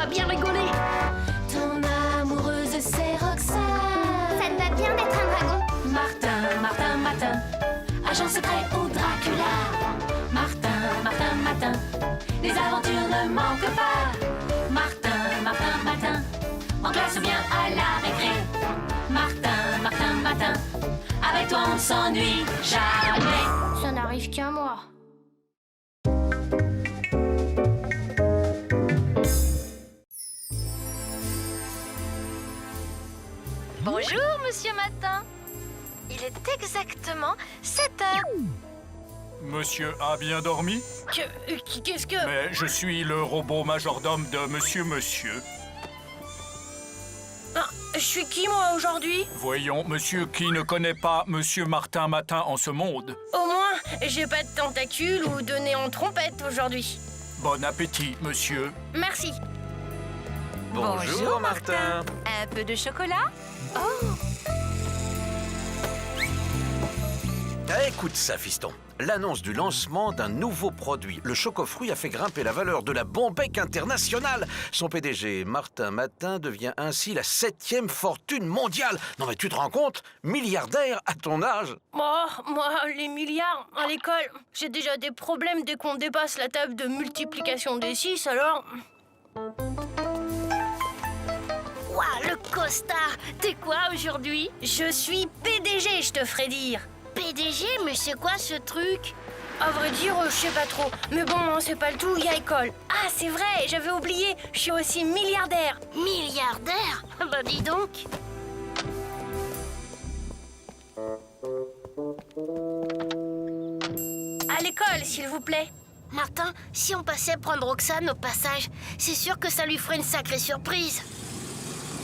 bien rigoler. Ton amoureuse, c'est Roxane. Ça te va bien d'être un dragon. Martin, Martin, Martin, agent secret ou Dracula. Martin, Martin, Martin, les aventures ne manquent pas. Martin, Martin, Martin, en classe ou bien à la récré. Martin, Martin, Martin, avec toi on ne s'ennuie jamais. Ça n'arrive qu'à moi. Bonjour, Monsieur Matin. Il est exactement 7 heures. Monsieur a bien dormi? Qu'est-ce que... Mais je suis le robot majordome de Monsieur. Ah, je suis qui, moi, aujourd'hui? Voyons, monsieur qui ne connaît pas Monsieur Martin Matin en ce monde. Au moins, j'ai pas de tentacules ou de nez en trompette aujourd'hui. Bon appétit, monsieur. Merci. Bonjour, Martin. Un peu de chocolat? Oh! Écoute ça, fiston. L'annonce du lancement d'un nouveau produit, le Chocofruit, a fait grimper la valeur de la Bombec internationale. Son PDG, Martin Matin, devient ainsi la 7e fortune mondiale. Non mais tu te rends compte? Milliardaire à ton âge. Oh, moi, les milliards, à l'école, j'ai déjà des problèmes dès qu'on dépasse la table de multiplication des 6, alors... Ouah, le costard. T'es quoi aujourd'hui? Je suis PDG, je te ferai dire. PDG, mais c'est quoi ce truc? À vrai dire, je sais pas trop. Mais bon, c'est pas le tout, il y a école. Ah, c'est vrai, j'avais oublié, je suis aussi milliardaire. Milliardaire? Bah dis donc. À l'école, s'il vous plaît. Martin, si on passait prendre Roxane au passage, c'est sûr que ça lui ferait une sacrée surprise.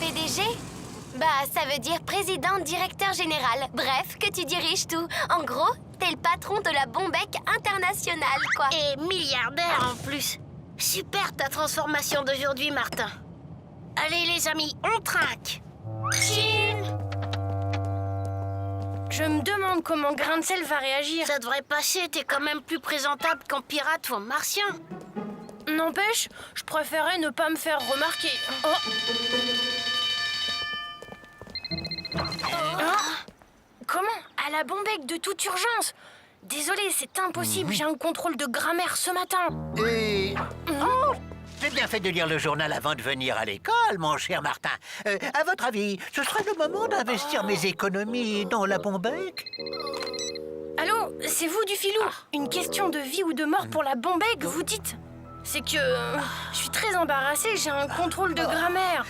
PDG? Bah, ça veut dire président directeur général. Bref, que tu diriges tout. En gros, t'es le patron de la Bombec internationale, quoi. Et milliardaire en plus. Super ta transformation d'aujourd'hui, Martin. Allez les amis, on trinque. Chine! Je me demande comment Grain de Sel va réagir. Ça devrait passer, t'es quand même plus présentable qu'en pirate ou en martien. N'empêche, je préférais ne pas me faire remarquer. Oh. Comment? À la Bombec de toute urgence? Désolée, c'est impossible, j'ai un contrôle de grammaire ce matin. Oh, j'ai bien fait de lire le journal avant de venir à l'école, mon cher Martin. À votre avis, ce serait le moment d'investir mes économies dans la Bombec? Allô, c'est vous du filou? Une question de vie ou de mort pour la Bombec, vous dites? C'est que je suis très embarrassée, j'ai un contrôle de grammaire.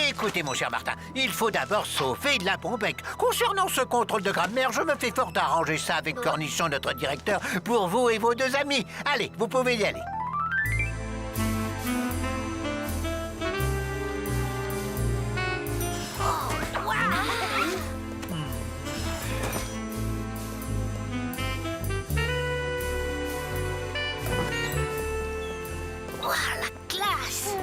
Écoutez, mon cher Martin, il faut d'abord sauver la Bombec. Concernant ce contrôle de grammaire, je me fais fort d'arranger ça avec Cornichon, notre directeur, pour vous et vos 2 amis. Allez, vous pouvez y aller. Ouah, la classe!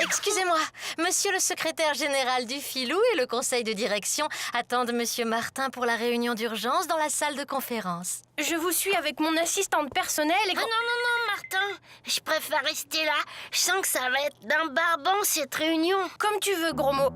Excusez-moi, monsieur le secrétaire général du Filou et le conseil de direction attendent monsieur Martin pour la réunion d'urgence dans la salle de conférence. Je vous suis avec mon assistante personnelle et... Ah non, Martin, je préfère rester là. Je sens que ça va être d'un barbant cette réunion. Comme tu veux, gros mot.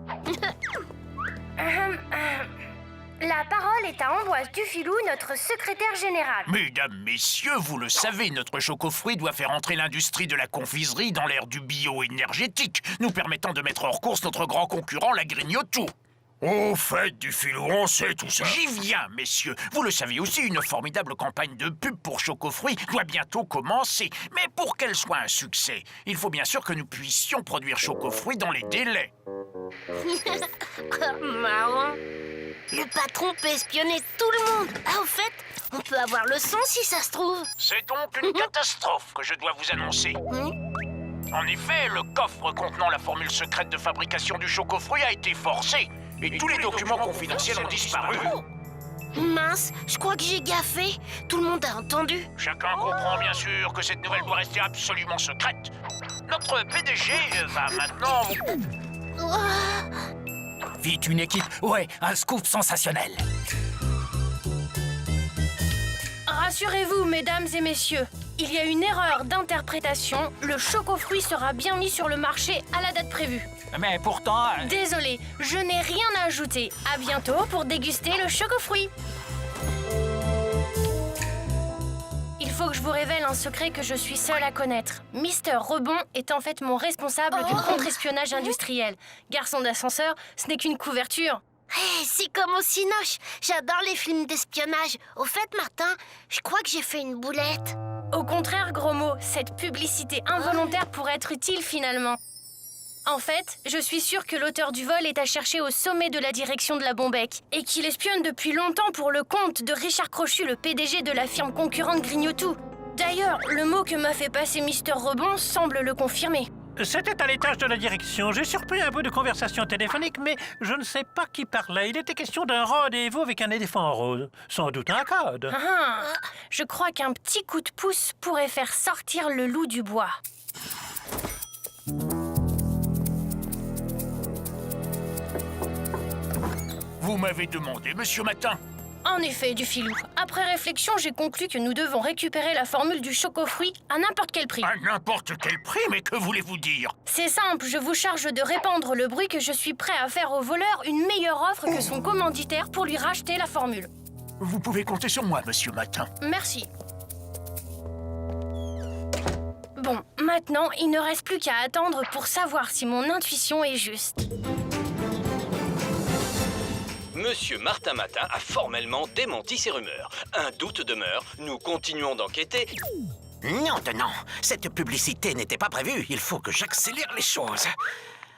La parole est à Ambroise Dufilou, notre secrétaire général. Mesdames, messieurs, vous le savez, notre Chocofruit doit faire entrer l'industrie de la confiserie dans l'ère du bio-énergétique, nous permettant de mettre hors course notre grand concurrent, la Grignotou. Au fait, Dufilou, on sait tout ça. J'y viens, messieurs. Vous le savez aussi, une formidable campagne de pub pour Chocofruit doit bientôt commencer. Mais pour qu'elle soit un succès, il faut bien sûr que nous puissions produire Chocofruit dans les délais. Marrant. Le patron peut espionner tout le monde. Ah, au fait, on peut avoir le son si ça se trouve. C'est donc une catastrophe que je dois vous annoncer. En effet, le coffre contenant la formule secrète de fabrication du Chocofruit a été forcé. Et tous les documents confidentiels ont disparu. Mince, je crois que j'ai gaffé. Tout le monde a entendu. Chacun comprend bien sûr que cette nouvelle doit rester absolument secrète. Notre PDG va maintenant... Vite, une équipe. Ouais, un scoop sensationnel. Rassurez-vous, mesdames et messieurs, il y a une erreur d'interprétation. Le chocofruit sera bien mis sur le marché à la date prévue. Mais pourtant... Désolée, je n'ai rien à ajouter. À bientôt pour déguster le chocofruit. Il faut que je vous révèle un secret que je suis seule à connaître. Mister Rebond est en fait mon responsable du contre-espionnage industriel. Garçon d'ascenseur, ce n'est qu'une couverture. Hey, c'est comme au Cinoche. J'adore les films d'espionnage. Au fait, Martin, je crois que j'ai fait une boulette. Au contraire, gros mot, cette publicité involontaire pourrait être utile finalement. En fait, je suis sûre que l'auteur du vol est à chercher au sommet de la direction de la Bombec et qu'il espionne depuis longtemps pour le compte de Richard Crochu, le PDG de la firme concurrente Grignotou. D'ailleurs, le mot que m'a fait passer Mister Rebond semble le confirmer. C'était à l'étage de la direction. J'ai surpris un peu de conversation téléphonique, mais je ne sais pas qui parlait. Il était question d'un rendez-vous avec un éléphant rose. Sans doute un code. Ah, je crois qu'un petit coup de pouce pourrait faire sortir le loup du bois. Vous m'avez demandé, monsieur Matin. En effet, du filou. Après réflexion, j'ai conclu que nous devons récupérer la formule du chocofruit à n'importe quel prix. À n'importe quel prix, mais que voulez-vous dire? C'est simple, je vous charge de répandre le bruit que je suis prêt à faire au voleur une meilleure offre que son commanditaire pour lui racheter la formule. Vous pouvez compter sur moi, monsieur Matin. Merci. Bon, maintenant, il ne reste plus qu'à attendre pour savoir si mon intuition est juste. Monsieur Martin Matin a formellement démenti ces rumeurs. Un doute demeure, nous continuons d'enquêter. Non, non, cette publicité n'était pas prévue. Il faut que j'accélère les choses.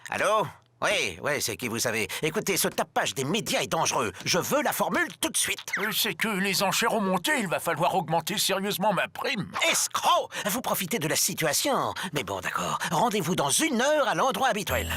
Allô? Oui, c'est qui vous savez. Écoutez, ce tapage des médias est dangereux. Je veux la formule tout de suite. C'est que les enchères ont monté, il va falloir augmenter sérieusement ma prime. Escroc! Vous profitez de la situation. Mais bon, d'accord. Rendez-vous dans 1 heure à l'endroit habituel.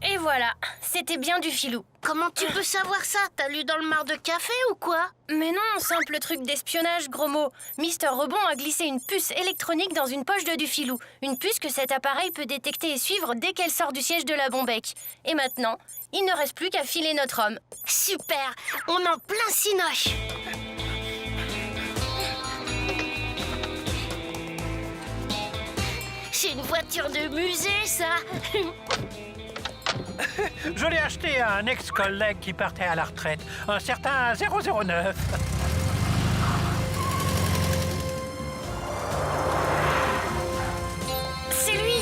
Et voilà, c'était bien du filou. Comment tu peux savoir ça? T'as lu dans le mar de café ou quoi? Mais non, simple truc d'espionnage, gros mot. Mister Rebond a glissé une puce électronique dans une poche de Dufilou. Une puce que cet appareil peut détecter et suivre dès qu'elle sort du siège de la Bombec. Et maintenant, il ne reste plus qu'à filer notre homme. Super, on est en plein Cinoche. C'est une voiture de musée, ça. Je l'ai acheté à un ex-collègue qui partait à la retraite, un certain 009. C'est lui!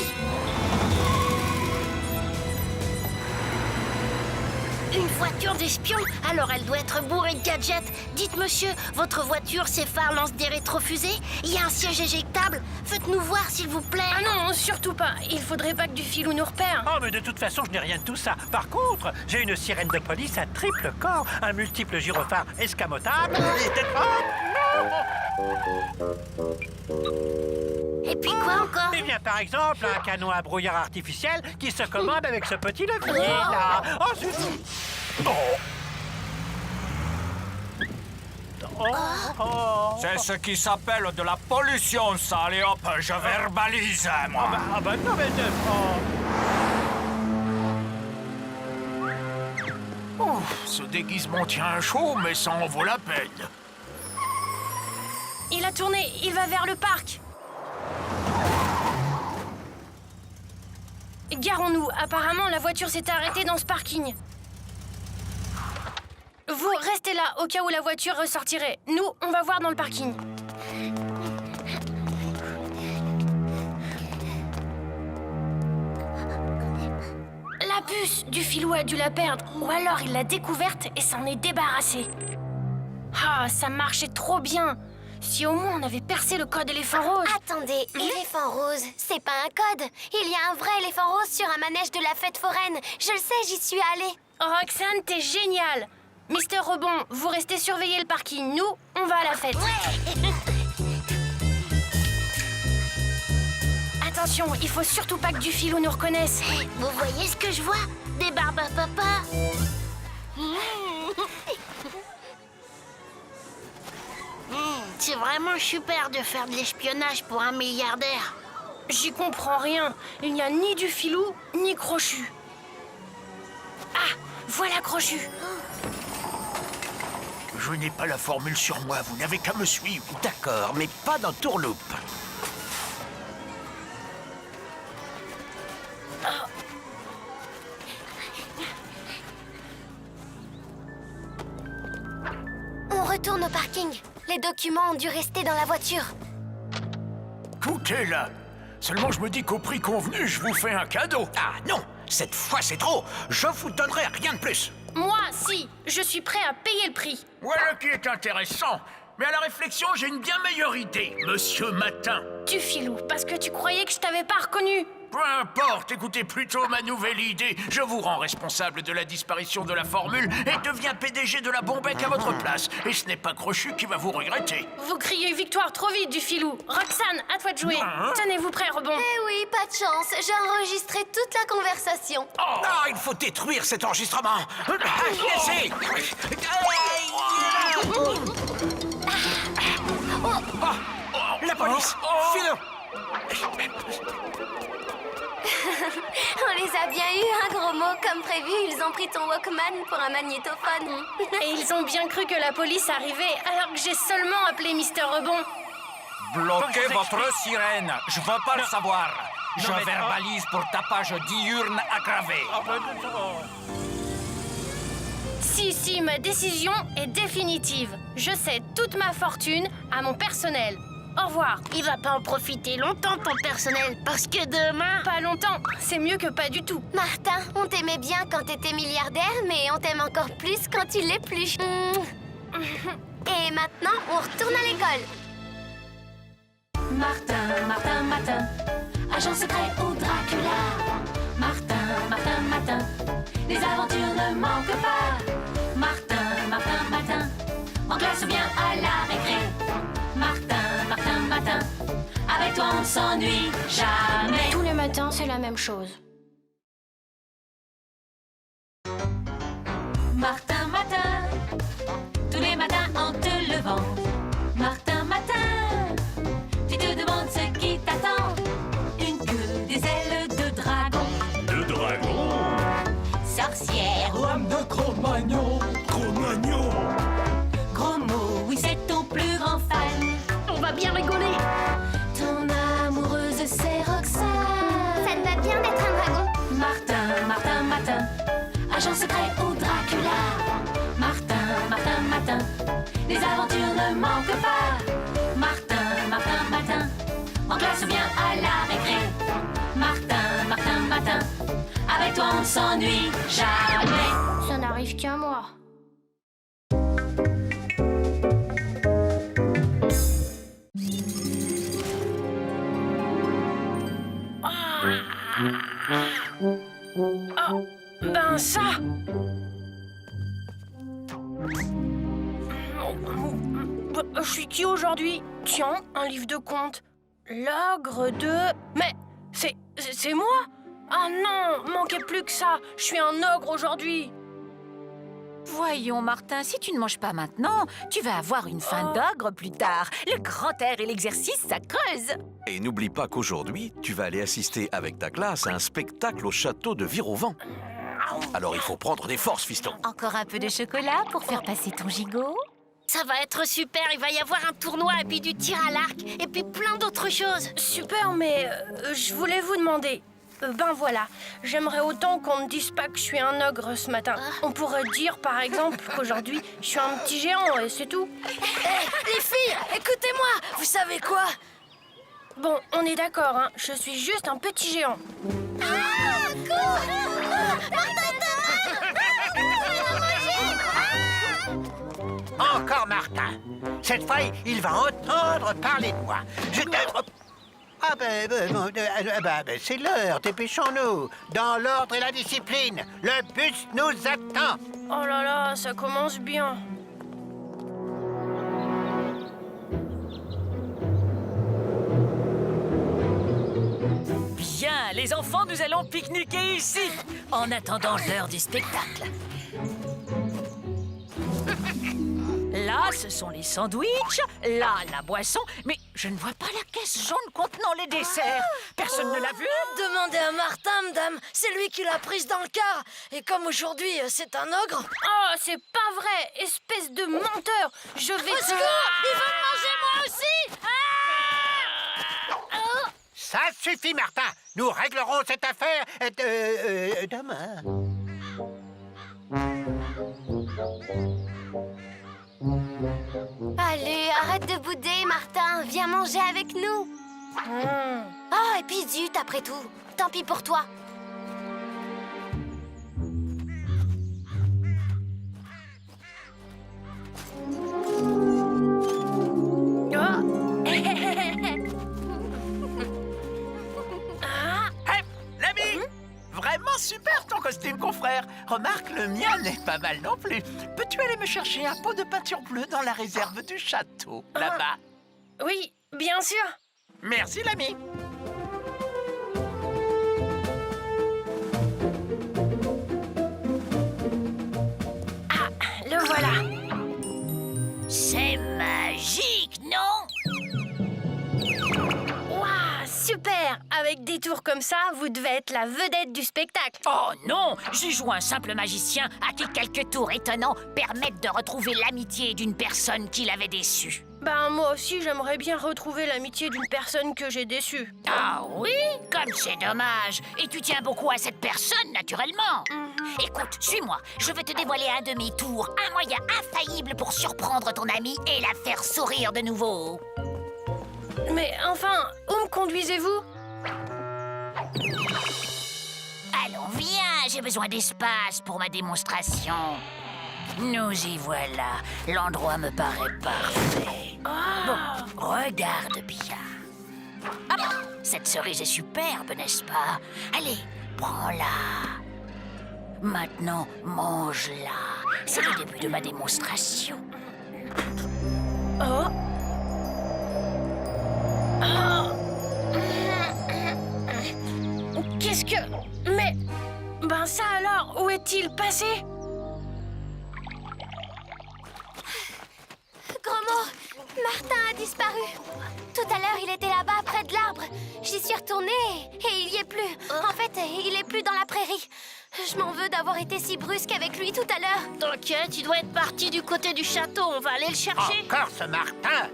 Une voiture d'espion? Alors elle doit être bourrée de gadgets. Dites monsieur, votre voiture, ses phares lancent des rétrofusées? Il y a un siège éjectable? Faites-nous voir s'il vous plaît. Ah non, surtout pas. Il faudrait pas que Dufilou nous repère. Oh, mais de toute façon, je n'ai rien de tout ça. Par contre, j'ai une sirène de police à triple corps, un multiple gyrophare escamotable Et puis quoi encore? Eh bien, par exemple, un canon à brouillard artificiel qui se commande avec ce petit levier, là. Ensuite... C'est ce qui s'appelle de la pollution, ça. Allez hop, je verbalise, moi. Non, mais... Ce déguisement tient chaud, mais ça en vaut la peine. Il a tourné, il va vers le parc. Garons-nous, apparemment la voiture s'est arrêtée dans ce parking. Vous restez là, au cas où la voiture ressortirait. Nous, on va voir dans le parking. La puce, Dufilou a dû la perdre. Ou alors il l'a découverte et s'en est débarrassé. Ah, ça marchait trop bien. Si au moins on avait percé le code éléphant rose. Attendez, éléphant rose, c'est pas un code. Il y a un vrai éléphant rose sur un manège de la fête foraine. Je le sais, j'y suis allée. Roxane, t'es génial. Mister Rebond, vous restez surveiller le parking. Nous, on va à la fête. Ouais. Attention, il faut surtout pas que Dufilou nous reconnaisse. Vous voyez ce que je vois? Des barbes à papa. C'est vraiment super de faire de l'espionnage pour un milliardaire. J'y comprends rien. Il n'y a ni Dufilou, ni Crochu. Ah, voilà Crochu. Je n'ai pas la formule sur moi, vous n'avez qu'à me suivre. D'accord, mais pas dans Tourloupe. On retourne au parking. Les documents ont dû rester dans la voiture. Tout est là. Seulement, je me dis qu'au prix convenu, je vous fais un cadeau. Ah non, cette fois c'est trop. Je vous donnerai rien de plus. Moi, si, je suis prêt à payer le prix. Voilà qui est intéressant. Mais à la réflexion, j'ai une bien meilleure idée, Monsieur Matin. Tu filou, parce que tu croyais que je t'avais pas reconnu. Peu importe, écoutez plutôt ma nouvelle idée. Je vous rends responsable de la disparition de la formule et deviens PDG de la Bombec à votre place. Et ce n'est pas Crochu qui va vous regretter. Vous criez victoire trop vite, du filou. Roxane, à toi de jouer. Tenez-vous prêt, Rebond. Eh oui, pas de chance. J'ai enregistré toute la conversation. Ah, il faut détruire cet enregistrement. Laissez. La police, file. On les a bien eus, hein, gros mot. Comme prévu, ils ont pris ton Walkman pour un magnétophone. Et ils ont bien cru que la police arrivait alors que j'ai seulement appelé Mister Rebond. Bloquez votre sirène. Je veux pas le savoir. Je mais- verbalise pour tapage diurne aggravé. Si, ma décision est définitive. Je cède toute ma fortune à mon personnel. Au revoir. Il va pas en profiter longtemps, ton personnel, parce que demain... Pas longtemps, c'est mieux que pas du tout. Martin, on t'aimait bien quand t'étais milliardaire, mais on t'aime encore plus quand tu l'es plus. Et maintenant, on retourne à l'école. Martin, Martin, Matin, agent secret au Dracula. Martin, Martin, Matin, les aventures ne manquent pas. Martin, Martin, Matin, en classe ou bien à la récré. Martin, Martin, Matin, avec toi on ne s'ennuie jamais. Tous les matins, c'est la même chose. Martin, Matin, tous les matins en te levant. Martin, Matin, tu te demandes ce qui t'attend. Une queue, des ailes de dragon. De dragon. Sorcière, Lame de Cro-Magnon. Cro-Magnon. gros mot, oui c'est ton plus grand fan. On va bien rigoler. Ton amoureuse c'est Roxane. Ça te va bien d'être un dragon. Martin, Martin, Matin, agent secret au Dracula. Martin, Martin, Matin, les aventures ne manquent pas. Martin, Martin, Matin, en classe ou bien à la récré. Martin, Martin, Matin, avec toi on ne s'ennuie jamais. Ça n'arrive qu'à moi. Ah, ben ça. Je suis qui aujourd'hui? Tiens, un livre de contes. L'ogre de... Mais c'est moi? Ah non, manquait plus que ça. Je suis un ogre aujourd'hui. Voyons, Martin, si tu ne manges pas maintenant, tu vas avoir une faim d'ogre plus tard. Le grand air et l'exercice, ça creuse. Et n'oublie pas qu'aujourd'hui, tu vas aller assister avec ta classe à un spectacle au château de Virauvent. Alors il faut prendre des forces, fiston. Encore un peu de chocolat pour faire passer ton gigot? Ça va être super, il va y avoir un tournoi et puis du tir à l'arc et puis plein d'autres choses. Super, mais je voulais vous demander... ben voilà, j'aimerais autant qu'on ne dise pas que je suis un ogre ce matin. On pourrait dire, par exemple, qu'aujourd'hui, je suis un petit géant et c'est tout. Les filles, écoutez-moi, vous savez quoi? Bon, on est d'accord, hein, je suis juste un petit géant. Encore Martin. Cette fois, il va entendre parler de moi. C'est l'heure, dépêchons-nous. Dans l'ordre et la discipline, le bus nous attend. Oh là là, ça commence bien. Bien, les enfants, nous allons pique-niquer ici, en attendant l'heure du spectacle. Là, ce sont les sandwichs. Là, la boisson. Mais je ne vois pas la caisse jaune contenant les desserts. Personne ne l'a vue. Demandez à Martin, madame. C'est lui qui l'a prise dans le car. Et comme aujourd'hui, c'est un ogre... Oh, c'est pas vrai! Espèce de menteur! Je vais Au te... secours! Il va me manger moi aussi! Ça suffit, Martin. Nous réglerons cette affaire demain. Allez, arrête de bouder, Martin. Viens manger avec nous. Ah, et puis zut, après tout. Tant pis pour toi. Hé, l'ami! Vraiment super ton costume, confrère. Remarque, le mien n'est pas mal non plus. Peux-tu aller me chercher un pot de peinture bleue dans la réserve du château, là-bas? Oui, bien sûr. Merci, l'ami. Ah, le voilà. C'est magique, non? Waouh, super! Avec des tours comme ça, vous devez être la vedette du spectacle. Oh non! J'y joue un simple magicien à qui quelques tours étonnants permettent de retrouver l'amitié d'une personne qui l'avait déçu. Ben, moi aussi, j'aimerais bien retrouver l'amitié d'une personne que j'ai déçue. Ah oui? Comme c'est dommage. Et tu tiens beaucoup à cette personne, naturellement. Écoute, suis-moi. Je vais te dévoiler un de mes tours, un moyen infaillible pour surprendre ton ami et la faire sourire de nouveau. Mais enfin, où me conduisez-vous? Allons, viens, j'ai besoin d'espace pour ma démonstration. Nous y voilà. L'endroit me paraît parfait. Bon, regarde bien. Hop, cette cerise est superbe, n'est-ce pas? Allez, prends-la. Maintenant, mange-la. C'est le début de ma démonstration. Oh. Qu'est-ce que... Mais... Ben ça alors, où est-il passé? Gros mot, Martin a disparu. Tout à l'heure, il était là-bas, près de l'arbre. J'y suis retournée et il y est plus. En fait, il est plus dans la prairie. Je m'en veux d'avoir été si brusque avec lui tout à l'heure. T'inquiète, il doit être parti du côté du château. On va aller le chercher. Encore ce Martin!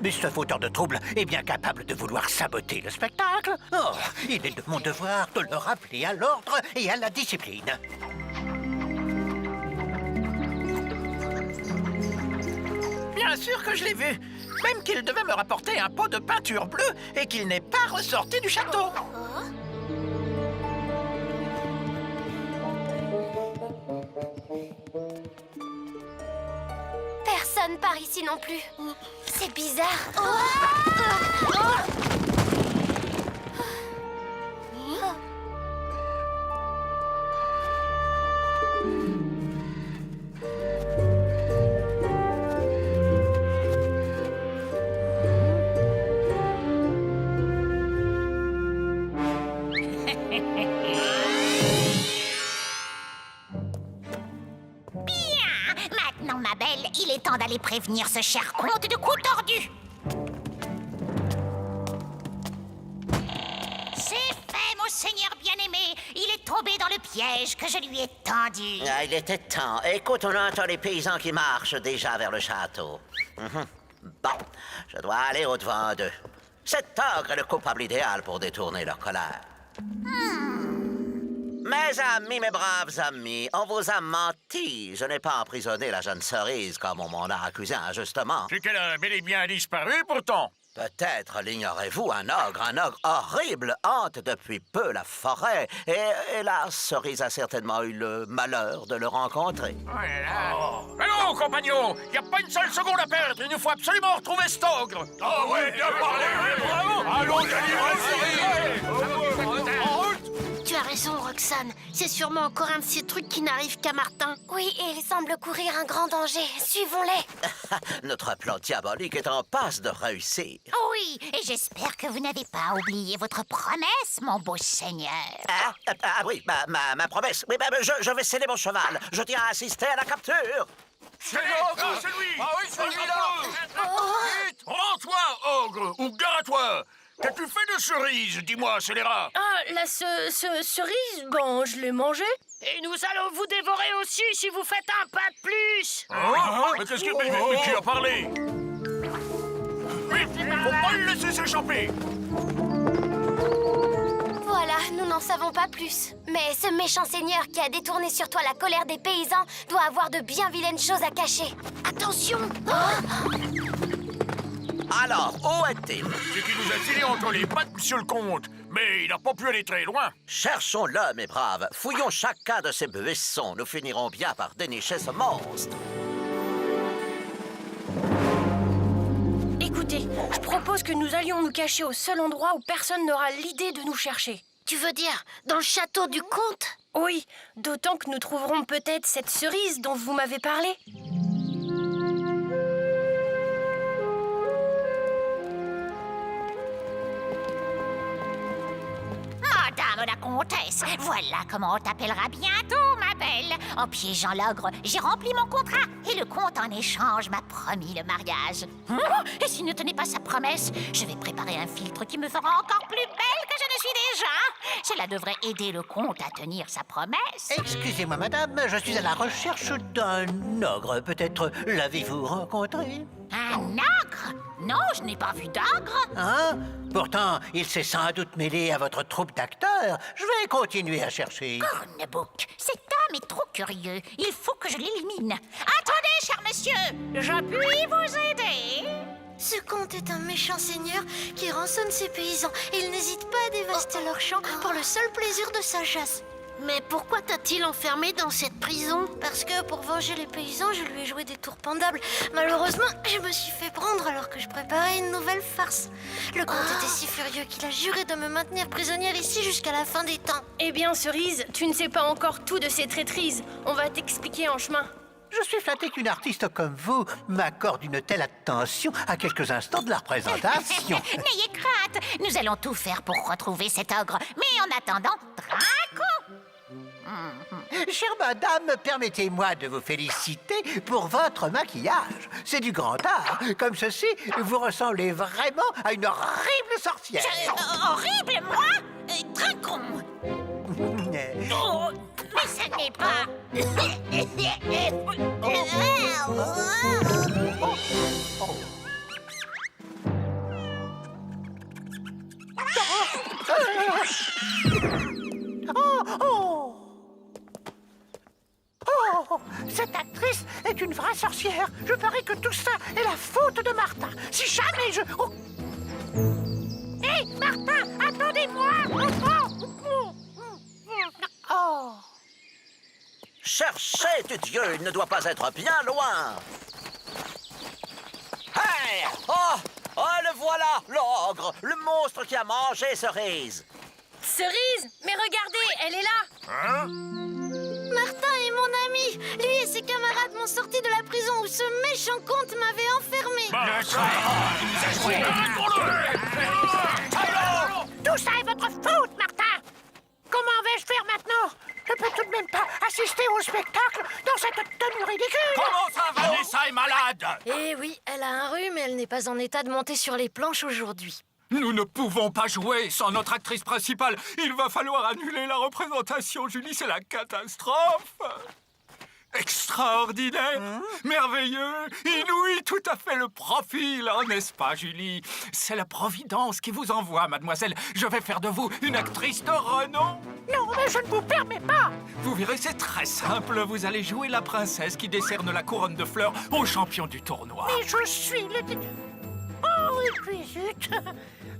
Mais ce fauteur de trouble est bien capable de vouloir saboter le spectacle. Oh, il est de mon devoir de le rappeler à l'ordre et à la discipline. Bien sûr que je l'ai vu. Même qu'il devait me rapporter un pot de peinture bleue et qu'il n'est pas ressorti du château. Personne par ici non plus. C'est bizarre. Maintenant, ma belle, il est temps d'aller prévenir ce cher comte de cou tordu. C'est fait, mon seigneur bien-aimé. Il est tombé dans le piège que je lui ai tendu. Ah, il était temps. Écoute, on entend les paysans qui marchent déjà vers le château. Bon, je dois aller au-devant d'eux. Cet ogre est le coupable idéal pour détourner leur colère. Mes amis, mes braves amis, on vous a menti. Je n'ai pas emprisonné la jeune cerise comme on m'en a accusé injustement. C'est qu'elle a bel et bien disparu, pourtant. Peut-être l'ignorez-vous, un ogre horrible hante depuis peu la forêt. Et la cerise a certainement eu le malheur de le rencontrer. Mais non, compagnon, il n'y a pas une seule seconde à perdre. Il nous faut absolument retrouver cet ogre. Ah oui, bien parlé, bravo. Allons, Tu as raison, Roxane. C'est sûrement encore un de ces trucs qui n'arrivent qu'à Martin. Oui, et il semble courir un grand danger. Suivons-les. Notre plan diabolique est en passe de réussir. Oui, et j'espère que vous n'avez pas oublié votre promesse, mon beau seigneur. Ah oui, ma promesse. Oui, je vais sceller mon cheval. Je tiens à assister à la capture. C'est l'ogre, c'est lui. Ah oui, c'est lui-là. Vite, rends-toi, ogre, ou gare à toi. Qu'as-tu fait de cerise? Dis-moi, scélérat. Ah, la cerise, bon, je l'ai mangée. Et nous allons vous dévorer aussi si vous faites un pas de plus. Mais qu'est-ce que... Mais qui a parlé? Vite, faut pas le laisser s'échapper. Voilà, nous n'en savons pas plus. Mais ce méchant seigneur qui a détourné sur toi la colère des paysans doit avoir de bien vilaines choses à cacher. Attention. Alors, où est-il? C'est qu'il nous a tiré entre les pattes, monsieur le comte. Mais il n'a pas pu aller très loin. Cherchons-le, mes braves. Fouillons chacun de ces buissons. Nous finirons bien par dénicher ce monstre. Écoutez, je propose que nous allions nous cacher au seul endroit où personne n'aura l'idée de nous chercher. Tu veux dire dans le château du comte? Oui, d'autant que nous trouverons peut-être cette cerise dont vous m'avez parlé. Madame la comtesse, voilà comment on t'appellera bientôt, ma belle. En piégeant l'ogre, j'ai rempli mon contrat et le comte en échange m'a promis le mariage. Et s'il ne tenait pas sa promesse, je vais préparer un filtre qui me fera encore plus belle que je ne suis déjà. Cela devrait aider le comte à tenir sa promesse. Excusez-moi, madame, je suis à la recherche d'un ogre. Peut-être l'avez-vous rencontré? Un ogre? Non, je n'ai pas vu d'ogre. Hein? Pourtant, il s'est sans doute mêlé à votre troupe d'acteurs. Je vais continuer à chercher. Cornebouc, cet homme est trop curieux. Il faut que je l'élimine. Attendez, cher monsieur, je puis vous aider. Ce comte est un méchant seigneur qui rançonne ses paysans et il n'hésite pas à dévaster leurs champs pour le seul plaisir de sa chasse. Mais pourquoi t'a-t-il enfermé dans cette prison? Parce que pour venger les paysans, je lui ai joué des tours pendables. Malheureusement, je me suis fait prendre alors que je préparais une nouvelle farce. Le comte était si furieux qu'il a juré de me maintenir prisonnière ici jusqu'à la fin des temps. Eh bien, Cerise, tu ne sais pas encore tout de ces traîtrises. On va t'expliquer en chemin. Je suis flatté qu'une artiste comme vous m'accorde une telle attention à quelques instants de la représentation. N'ayez crainte, nous allons tout faire pour retrouver cet ogre. Mais en attendant, Draco. Chère madame, permettez-moi de vous féliciter pour votre maquillage. C'est du grand art. Comme ceci, vous ressemblez vraiment à une horrible sorcière. Horrible, moi? Draco. Oh, mais ça n'est pas... Cette actrice est une vraie sorcière. Je parie que tout ça est la faute de Martin. Si jamais je... Hé, Martin, attendez-moi! Oh. Cherchez du Dieu, il ne doit pas être bien loin. Hey! Oh, le voilà, l'ogre, le monstre qui a mangé Cerise. Cerise, mais regardez, elle est là. Martin est mon ami. Lui et ses camarades m'ont sorti de la prison où ce méchant comte m'avait enfermé. Tout ça est votre faute, Martin! Comment vais-je faire maintenant? Je peux tout de même pas assister au spectacle dans cette tenue ridicule! Comment ça, Vanessa est malade? Eh oui, elle a un rhume et elle n'est pas en état de monter sur les planches aujourd'hui. Nous ne pouvons pas jouer sans notre actrice principale. Il va falloir annuler la représentation, Julie, c'est la catastrophe. Extraordinaire, merveilleux, inouï, tout à fait le profil, hein, n'est-ce pas, Julie? C'est la Providence qui vous envoie, mademoiselle. Je vais faire de vous une actrice de renom. Non, mais je ne vous permets pas! Vous verrez, c'est très simple. Vous allez jouer la princesse qui décerne la couronne de fleurs au champion du tournoi. Mais je suis le... Oh, et puis zut!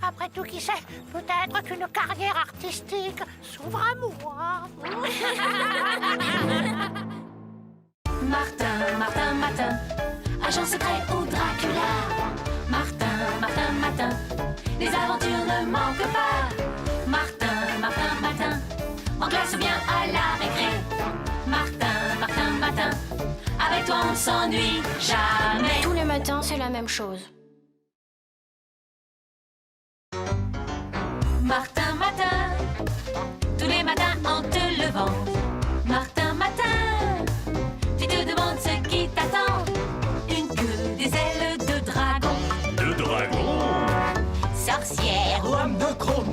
Après tout, qui sait, peut-être qu'une carrière artistique s'ouvre à moi. Martin, Martin, Martin, agent secret au Dracula. Martin, Martin, Martin, les aventures ne manquent pas. Martin, Martin, Martin, en classe ou bien à la récré. Martin, Martin, Martin, avec toi on ne s'ennuie jamais. Tous les matins, c'est la même chose. Martin, Martin, tous les matins en te levant. Martin, Martin, tu te demandes ce qui t'attend.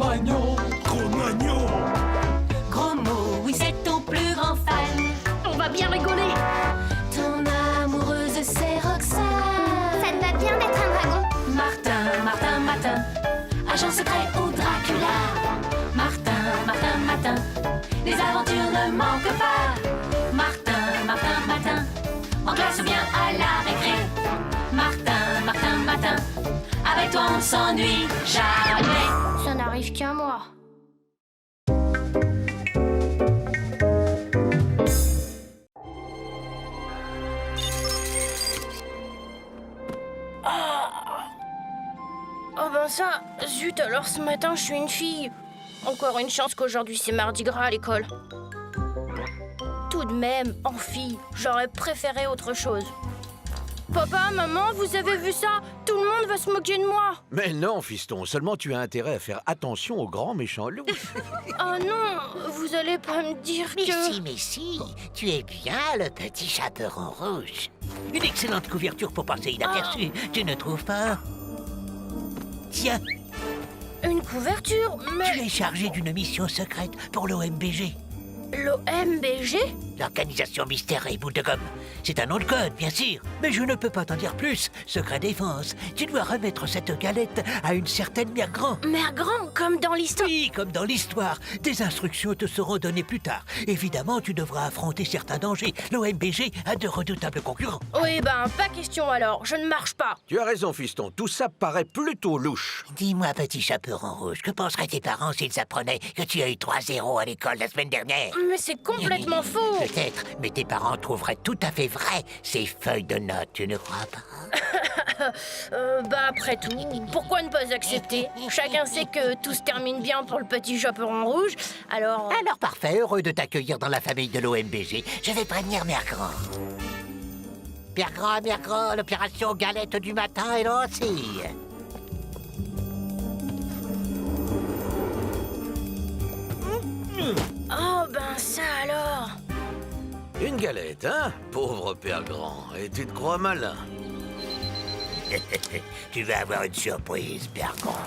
Cro-Magnon. Cro-Magnon. Gros mot, oui, c'est ton plus grand fan. On va bien rigoler. Ton amoureuse, c'est Roxane. Ça te va bien d'être un dragon. Martin, Martin, Matin. Agent secret ou Dracula. Martin, Martin, Matin. Les aventures ne manquent pas. Martin, Martin, Matin. En classe ou bien à la récré. Martin, Martin, Matin. Avec toi on s'ennuie jamais. Ça n'arrive qu'à moi. Oh ben ça, zut, alors ce matin je suis une fille. Encore une chance qu'aujourd'hui c'est Mardi Gras à l'école. Tout de même, en fille, j'aurais préféré autre chose. Papa, maman, vous avez vu ça? Tout le monde va se moquer de moi. Mais non, fiston, seulement tu as intérêt à faire attention au grand méchant loup. Oh non, vous allez pas me dire que... Mais si, tu es bien le petit chaperon rouge. Une excellente couverture pour passer inaperçu, tu ne trouves pas? Tiens, Une couverture, tu mais... es chargé d'une mission secrète pour l'OMBG. L'OMBG? L'Organisation Mystère et Boule de Gomme. C'est un nom de code, bien sûr, mais je ne peux pas t'en dire plus. Secret défense. Tu dois remettre cette galette à une certaine Mère Grand. Mère Grand, comme dans l'histoire. Oui, comme dans l'histoire. Des instructions te seront données plus tard. Évidemment, tu devras affronter certains dangers. L'OMBG a de redoutables concurrents. Oui, ben, pas question alors, je ne marche pas. Tu as raison, fiston, tout ça paraît plutôt louche. Dis-moi, petit chaperon rouge, que penseraient tes parents s'ils apprenaient que tu as eu 3-0 à l'école la semaine dernière? Mais c'est complètement faux. Peut-être, mais tes parents trouveraient tout à fait vrai ces feuilles de notes, tu ne crois pas? Bah après tout, pourquoi ne pas accepter? Chacun sait que tout se termine bien pour le petit chaperon rouge, alors... Alors parfait, heureux de t'accueillir dans la famille de l'OMBG. Je vais prévenir Mère Grand. Mère Grand, l'opération galette du matin est lancée. Oh ben ça alors. Une galette, hein? Pauvre père grand. Et tu te crois malin? Tu vas avoir une surprise, Père Grand.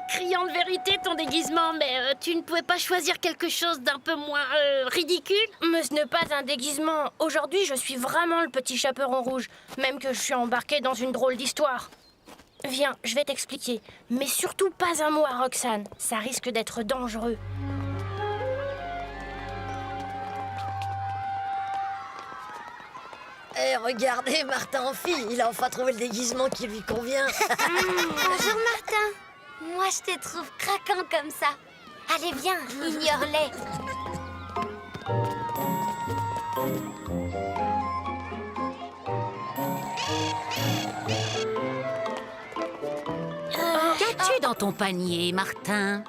Criant de vérité ton déguisement, mais tu ne pouvais pas choisir quelque chose d'un peu moins ridicule? Mais ce n'est pas un déguisement. Aujourd'hui, je suis vraiment le petit chaperon rouge, même que je suis embarquée dans une drôle d'histoire. Viens, je vais t'expliquer. Mais surtout pas un mot à Roxane. Ça risque d'être dangereux. Eh, regardez, Martin en fille, il a enfin trouvé le déguisement qui lui convient. Bonjour Martin. Moi je te trouve craquant comme ça. Allez viens, ignore-les. Qu'as-tu dans ton panier, Martin?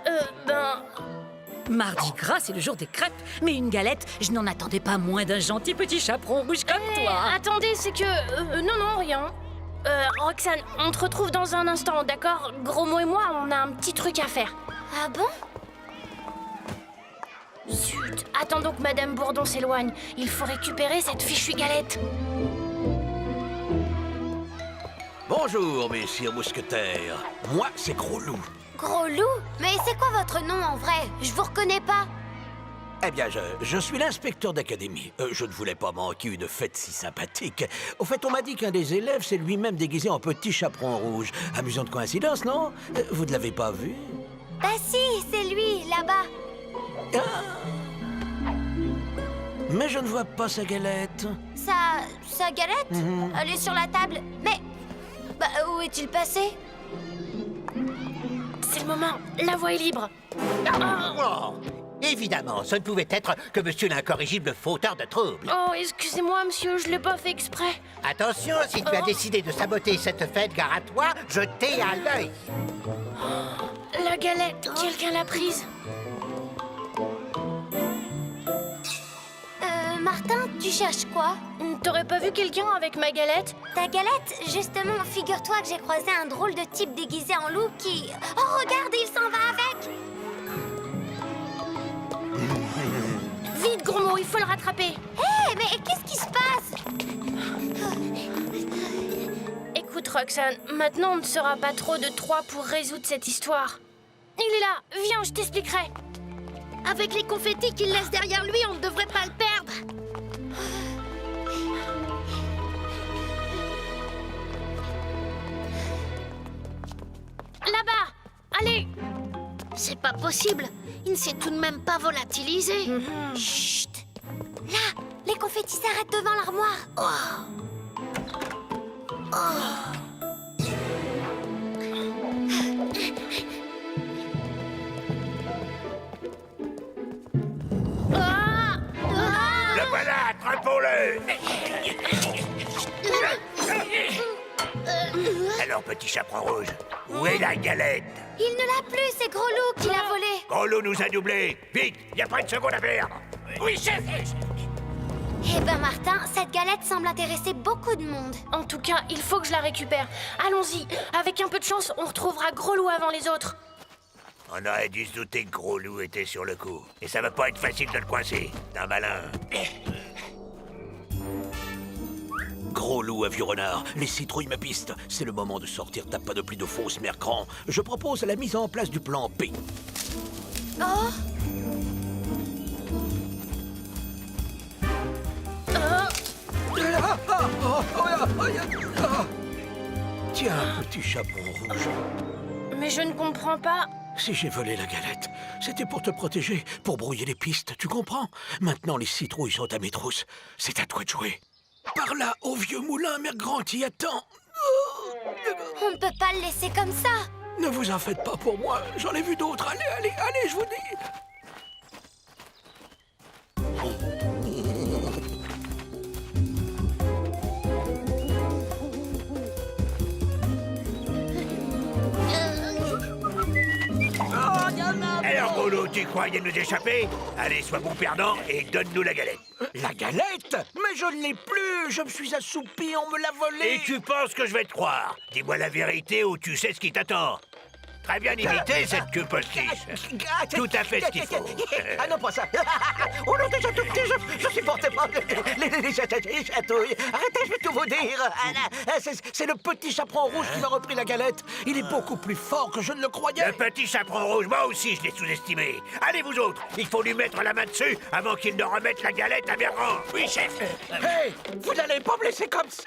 Mardi Gras, c'est le jour des crêpes, mais une galette, je n'en attendais pas moins d'un gentil petit chaperon rouge comme toi. Attendez, c'est que... non, rien. Roxane, on te retrouve dans un instant, d'accord? Gros mot et moi, on a un petit truc à faire. Ah bon? Zut, attendons que Madame Bourdon s'éloigne. Il faut récupérer cette fichue galette. Bonjour, messieurs mousquetaires. Moi, c'est Gros Loup. Gros loup? Mais c'est quoi votre nom en vrai? Je vous reconnais pas. Eh bien, je suis l'inspecteur d'académie. Je ne voulais pas manquer une fête si sympathique. Au fait, on m'a dit qu'un des élèves s'est lui-même déguisé en petit chaperon rouge. Amusante coïncidence, non? Vous ne l'avez pas vu? Bah si, c'est lui, là-bas. Mais je ne vois pas sa galette. Sa galette? Elle est sur la table. Mais... Bah, où est-il passé? C'est le moment, la voie est libre. Oh, évidemment, ce ne pouvait être que monsieur l'incorrigible fauteur de troubles. Oh, excusez-moi, monsieur, je l'ai pas fait exprès. Attention, si tu as décidé de saboter cette fête, gare à toi, je t'ai à l'œil. La galette, quelqu'un l'a prise. Martin, tu cherches quoi? T'aurais pas vu quelqu'un avec ma galette? Ta galette? Justement, figure-toi que j'ai croisé un drôle de type déguisé en loup qui... Oh, regarde, il s'en va avec! Vite, gros mot, il faut le rattraper. Hé, mais qu'est-ce qui se passe? Roxane. Maintenant, on ne sera pas trop de trois pour résoudre cette histoire. Il est là. Viens, je t'expliquerai. Avec les confettis qu'il laisse derrière lui, on ne devrait pas le perdre. Là-bas. Allez. C'est pas possible. Il ne s'est tout de même pas volatilisé. Chut! Là, les confettis s'arrêtent devant l'armoire. Le voilà, attrapons-le! Alors, petit chaperon rouge, où est la galette? Il ne l'a plus, c'est Gros Loup qui l'a volé. Gros Loup nous a doublés! Vite, y a pas une seconde à perdre! Oui, chef! Eh ben Martin, cette galette semble intéresser beaucoup de monde. En tout cas, il faut que je la récupère. Allons-y. Avec un peu de chance, on retrouvera Gros Loup avant les autres. On aurait dû se douter que Gros Loup était sur le coup. Et ça va pas être facile de le coincer. D'un malin. Gros Loup à Vieux Renard, les citrouilles me pistent. C'est le moment de sortir ta panoplie de fausses mères grands. Je propose la mise en place du plan P. Oh! Tiens, petit chaperon rouge. Mais je ne comprends pas. Si j'ai volé la galette, c'était pour te protéger, pour brouiller les pistes, tu comprends? Maintenant, les citrouilles sont à mes trousses. C'est à toi de jouer. Par là, au vieux moulin, Mère Grand y attend. On ne peut pas le laisser comme ça. Ne vous en faites pas pour moi, j'en ai vu d'autres. Allez, allez, allez, je vous dis. Alors, Gros Loup, tu croyais nous échapper? Allez, sois bon perdant et donne-nous la galette. La galette? Mais je ne l'ai plus. Je me suis assoupi, on me l'a volée. Et tu penses que je vais te croire? Dis-moi la vérité ou tu sais ce qui t'attend. Très bien imité, cette queue postiche. Tout à fait ce qu'il faut. Ah non, pas ça. Oh non, déjà tout petit, je supporte pas les chatouilles. Arrêtez, je vais tout vous dire. C'est le petit chaperon rouge qui m'a repris la galette. Il est beaucoup plus fort que je ne le croyais. Le petit chaperon rouge, moi aussi, je l'ai sous-estimé. Allez, vous autres, il faut lui mettre la main dessus avant qu'il ne remette la galette à Bergrand. Oui, chef. Hey, vous n'allez pas me laisser comme ça.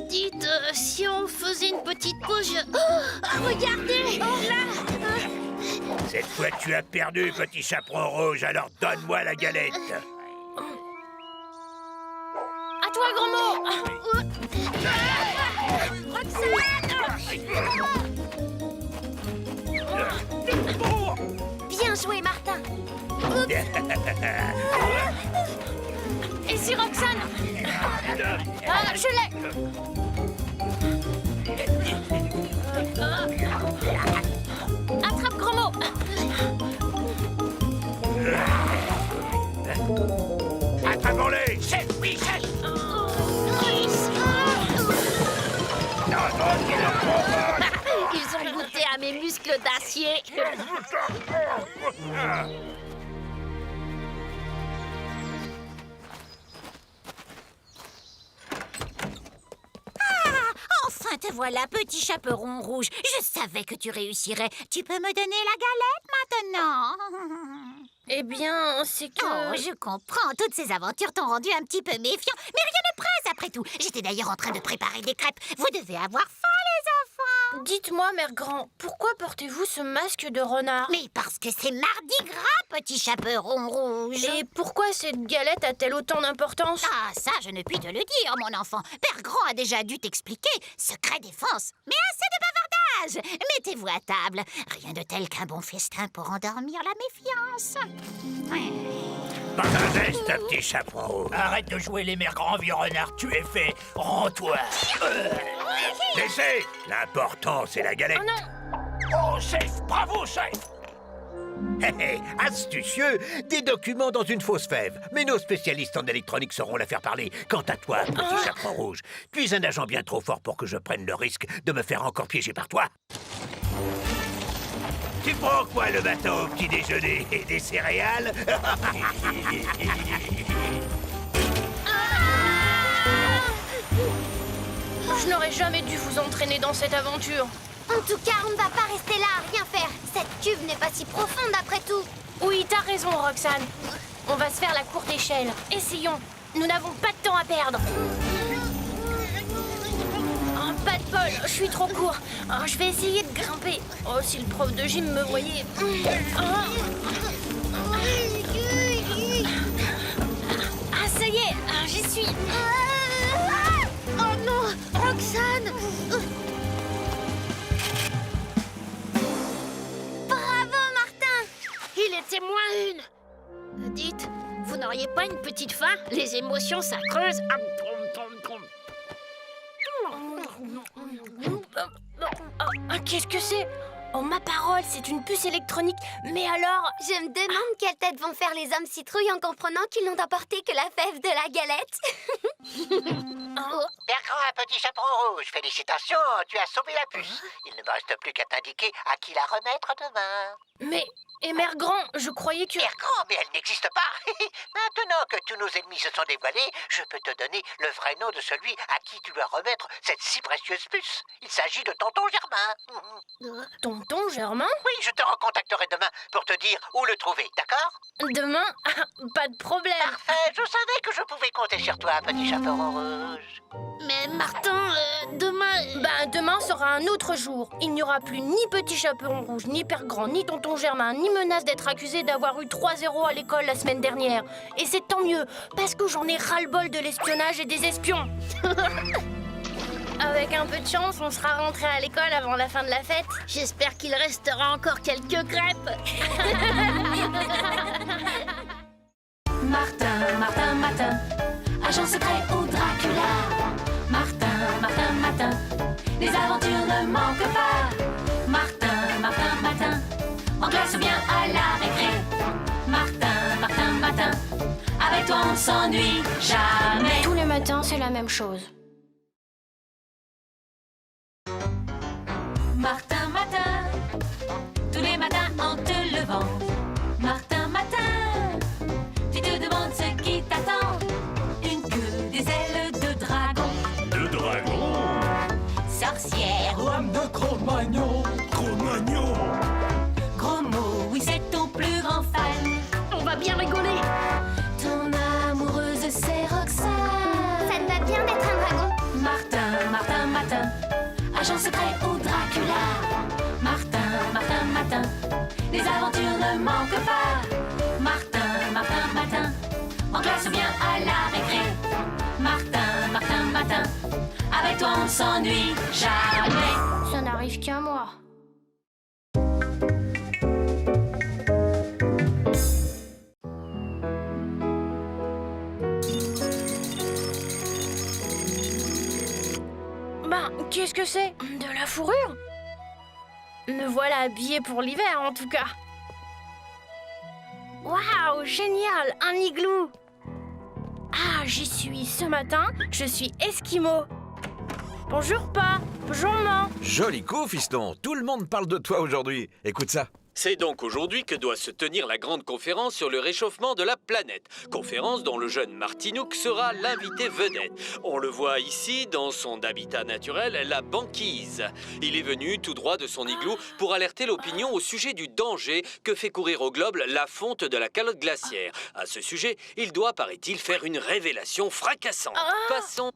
Dites, si on faisait une petite pause, regardez, là. Cette fois, tu as perdu, petit chaperon rouge, alors donne-moi la galette. À toi, Gros Mot. Bien joué, Martin. Et si Roxane? Ah, je l'ai. Attrape Gros Mot. Attrapons-les. Chef, oui, chef. Ils ont goûté à mes muscles d'acier. Enfin, te voilà, petit chaperon rouge. Je savais que tu réussirais. Tu peux me donner la galette maintenant? Eh bien, c'est que... Oh, je comprends. Toutes ces aventures t'ont rendu un petit peu méfiant. Mais rien ne presse, après tout. J'étais d'ailleurs en train de préparer des crêpes. Vous devez avoir faim, les enfants. Dites-moi, Mère Grand, pourquoi portez-vous ce masque de renard? Mais parce que c'est mardi gras, petit chaperon rouge. Et pourquoi cette galette a-t-elle autant d'importance? Ah, ça, je ne puis te le dire, mon enfant. Père Grand a déjà dû t'expliquer. Secret défense. Mais assez de bavardage. Mettez-vous à table. Rien de tel qu'un bon festin pour endormir la méfiance. Pas un geste, petit chaperon rouge. Arrête de jouer les mères grands, vieux renard, tu es fait. Rends-toi. Laissez. L'important, c'est la galette. Oh non! Oh, chef, bravo, chef. Hé, hé, astucieux, des documents dans une fausse fève. Mais nos spécialistes en électronique sauront la faire parler. Quant à toi, petit chaperon rouge, tu es un agent bien trop fort pour que je prenne le risque de me faire encore piéger par toi. Tu prends quoi le matin au petit déjeuner? Des céréales? Je n'aurais jamais dû vous entraîner dans cette aventure. En tout cas, on ne va pas rester là à rien faire. Cette cuve n'est pas si profonde après tout. Oui, t'as raison, Roxane. On va se faire la courte échelle. Essayons. Nous n'avons pas de temps à perdre. Oh, pas de bol, je suis trop court. Oh, je vais essayer de grimper. Oh, si le prof de gym me voyait. Ah, ça y est, j'y suis. Oh non, Roxane! Bravo, Martin! Il était moins une. Dites, vous n'auriez pas une petite faim? Les émotions, ça creuse. Qu'est-ce que c'est? Oh, ma parole, c'est une puce électronique. Mais alors... Je me demande quelle tête vont faire les hommes citrouilles en comprenant qu'ils n'ont apporté que la fève de la galette. Père Grand, un petit chaperon rouge, félicitations, tu as sauvé la puce. Il ne me reste plus qu'à t'indiquer à qui la remettre demain. Mais... Et Mère Grand, je croyais que... Père Grand, mais elle n'existe pas. Maintenant que tous nos ennemis se sont dévoilés, je peux te donner le vrai nom de celui à qui tu dois remettre cette si précieuse puce. Il s'agit de Tonton Germain. Tonton Germain? Oui, je te recontacterai demain pour te dire où le trouver, d'accord? Demain? Pas de problème. Parfait, je savais que je pouvais compter sur toi, petit chaperon rouge. Mais Martin, demain... Demain sera un autre jour. Il n'y aura plus ni Petit Chaperon Rouge, ni Père Grand, ni Tonton Germain, ni menace d'être accusé d'avoir eu 3-0 à l'école la semaine dernière. Et c'est tant mieux, parce que j'en ai ras-le-bol de l'espionnage et des espions. Avec un peu de chance, on sera rentré à l'école avant la fin de la fête. J'espère qu'il restera encore quelques crêpes. Martin, Martin, Martin, agent secret au Dracula. Martin, Martin, Martin, les aventures ne manquent pas. Martin, Martin, Martin, en classe ou bien à la récré. Martin, Martin, Martin, avec toi on s'ennuie jamais. Tous les matins, c'est la même chose. Martin, Martin, tous les matins en te levant. Martin, Martin, tu te demandes ce qui t'attend. Une queue, des ailes de dragon. De dragon? Sorcière, Lame de Cro-Magnon. Cro-Magnon? gros mot, oui c'est ton plus grand fan. On va bien rigoler. Ton amoureuse c'est Roxane. Ça te va bien d'être un dragon. Martin, Martin, Martin, agent secret au Dracula. Martin, Martin, Martin, les aventures ne manquent pas. Martin, Martin, Martin, en classe ou bien à la récré. Martin, Martin, Martin, avec toi on s'ennuie jamais. Ça n'arrive qu'à moi. Qu'est-ce que c'est? De la fourrure? Me voilà habillée pour l'hiver, en tout cas. Waouh, génial, un igloo. Ah, j'y suis ce matin, je suis Esquimau. Bonjour, Pa. Bonjour, maman. Joli coup, fiston. Tout le monde parle de toi aujourd'hui. Écoute ça. C'est donc aujourd'hui que doit se tenir la grande conférence sur le réchauffement de la planète. Conférence dont le jeune Martinook sera l'invité vedette. On le voit ici, dans son habitat naturel, la banquise. Il est venu tout droit de son igloo pour alerter l'opinion au sujet du danger que fait courir au globe la fonte de la calotte glaciaire. À ce sujet, il doit, paraît-il, faire une révélation fracassante. Passons...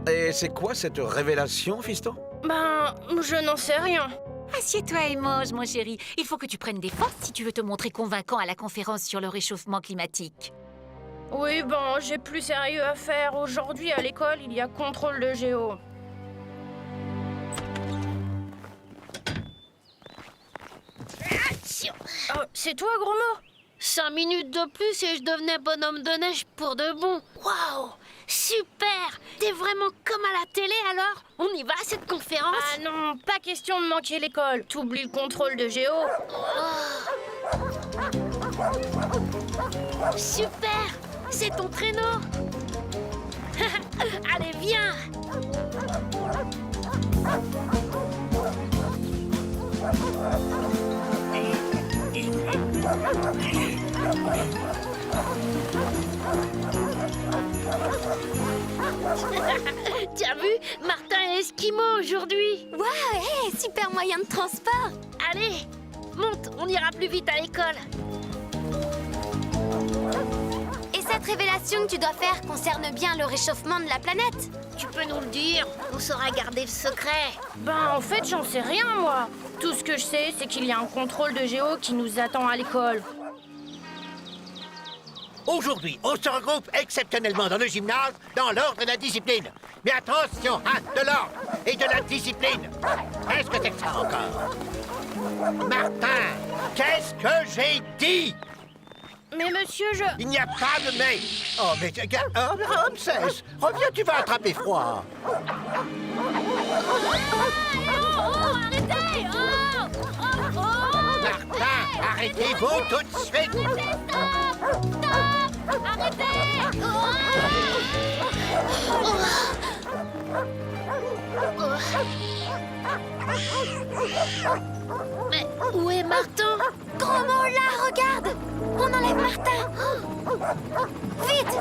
Et c'est quoi cette révélation, fiston? Je n'en sais rien. Assieds-toi et mange, mon chéri. Il faut que tu prennes des forces si tu veux te montrer convaincant à la conférence sur le réchauffement climatique. Oui, j'ai plus sérieux à faire. Aujourd'hui, à l'école, il y a contrôle de géo. Oh, c'est toi, gros mot? 5 minutes de plus et je devenais bonhomme de neige pour de bon. Waouh! Super! T'es vraiment comme à la télé alors? On y va à cette conférence? Ah non, pas question de manquer l'école. T'oublies le contrôle de géo. Super! C'est ton traîneau! Allez, viens! T'as vu? Martin Esquimau aujourd'hui. Waouh, hey, super moyen de transport. Allez, monte, on ira plus vite à l'école. Et cette révélation que tu dois faire concerne bien le réchauffement de la planète? Tu peux nous le dire, on saura garder le secret. Ben, en fait, j'en sais rien, moi. Tout ce que je sais, c'est qu'il y a un contrôle de géo qui nous attend à l'école. Aujourd'hui, on se regroupe exceptionnellement dans le gymnase, dans l'ordre de la discipline. Mais attention, hein, de l'ordre et de la discipline. Qu'est-ce que c'est que ça encore? Martin, qu'est-ce que j'ai dit? Mais monsieur, Il n'y a pas de mais. Oh, mais regarde, Ramsès, reviens, tu vas attraper froid. Arrêtez! Martin, arrêtez-vous tout de suite. Arrêtez! Mais où est Martin? Gros mot, là, regarde! On enlève Martin! Vite!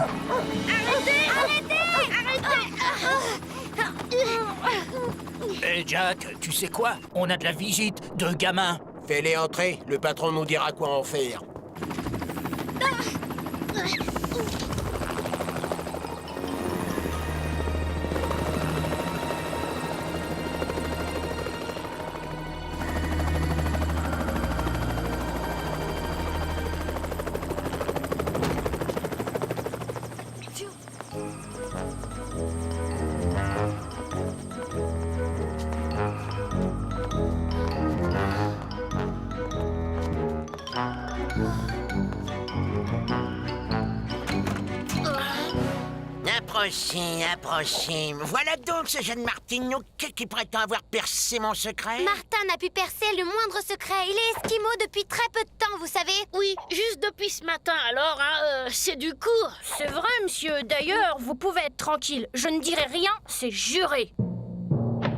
Hé, Jack, tu sais quoi? On a de la visite de gamins. Fais-les entrer, le patron nous dira quoi en faire. Approchez. Voilà donc ce jeune Martinook qui prétend avoir percé mon secret. Martin n'a pu percer le moindre secret. Il est esquimau depuis très peu de temps, vous savez. Oui, juste depuis ce matin, alors, hein, c'est du cours. C'est vrai, monsieur. D'ailleurs, vous pouvez être tranquille. Je ne dirai rien, c'est juré.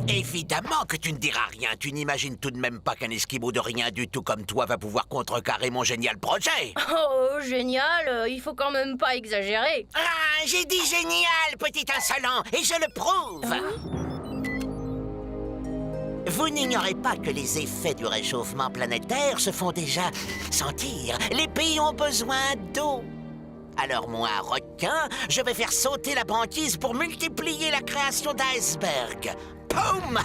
Évidemment que tu ne diras rien. Tu n'imagines tout de même pas qu'un esquimau de rien du tout comme toi va pouvoir contrecarrer mon génial projet. Oh, génial. Il faut quand même pas exagérer. Ah, j'ai dit génial, petit insolent, et je le prouve. Vous n'ignorez pas que les effets du réchauffement planétaire se font déjà sentir. Les pays ont besoin d'eau. Alors moi, requin, je vais faire sauter la banquise pour multiplier la création d'icebergs. Poum!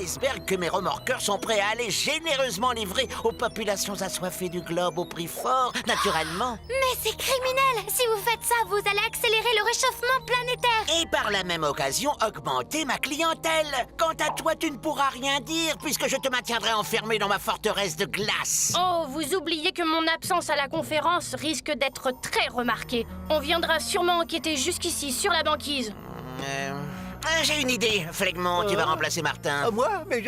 Iceberg que mes remorqueurs sont prêts à aller généreusement livrer aux populations assoiffées du globe au prix fort, naturellement. Mais c'est criminel! Si vous faites ça, vous allez accélérer le réchauffement planétaire! Et par la même occasion, augmenter ma clientèle. Quant à toi, tu ne pourras rien dire puisque je te maintiendrai enfermé dans ma forteresse de glace. Oh, vous oubliez que mon absence à la conférence risque d'être très remarquée. On viendra sûrement enquêter jusqu'ici sur la banquise. J'ai une idée, Flegmont, tu vas remplacer Martin. Moi? Mais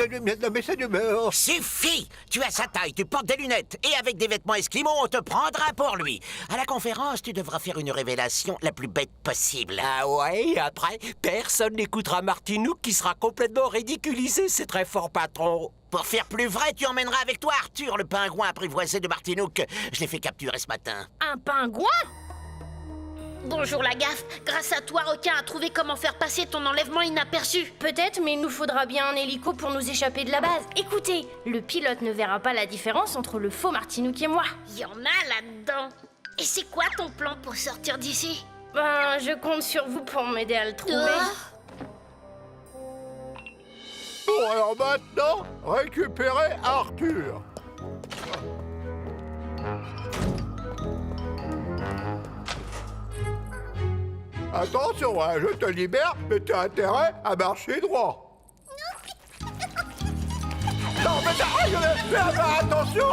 c'est du beurre. Suffit! Tu as sa taille, tu portes des lunettes, et avec des vêtements esquimaux, on te prendra pour lui. À la conférence, tu devras faire une révélation la plus bête possible. Ah ouais, après, personne n'écoutera Martinook qui sera complètement ridiculisé, c'est très fort, patron. Pour faire plus vrai, tu emmèneras avec toi Arthur, le pingouin apprivoisé de Martinook. Je l'ai fait capturer ce matin. Un pingouin? Bonjour la gaffe, grâce à toi, requin a trouvé comment faire passer ton enlèvement inaperçu. Peut-être, mais il nous faudra bien un hélico pour nous échapper de la base. Écoutez, le pilote ne verra pas la différence entre le faux Martinook et moi. Il y en a là-dedans. Et c'est quoi ton plan pour sortir d'ici? Ben, je compte sur vous pour m'aider à le trouver. Bon, alors maintenant, récupérez Arthur. Attention, hein, je te libère, mais tu as intérêt à marcher droit. Non, mais attention!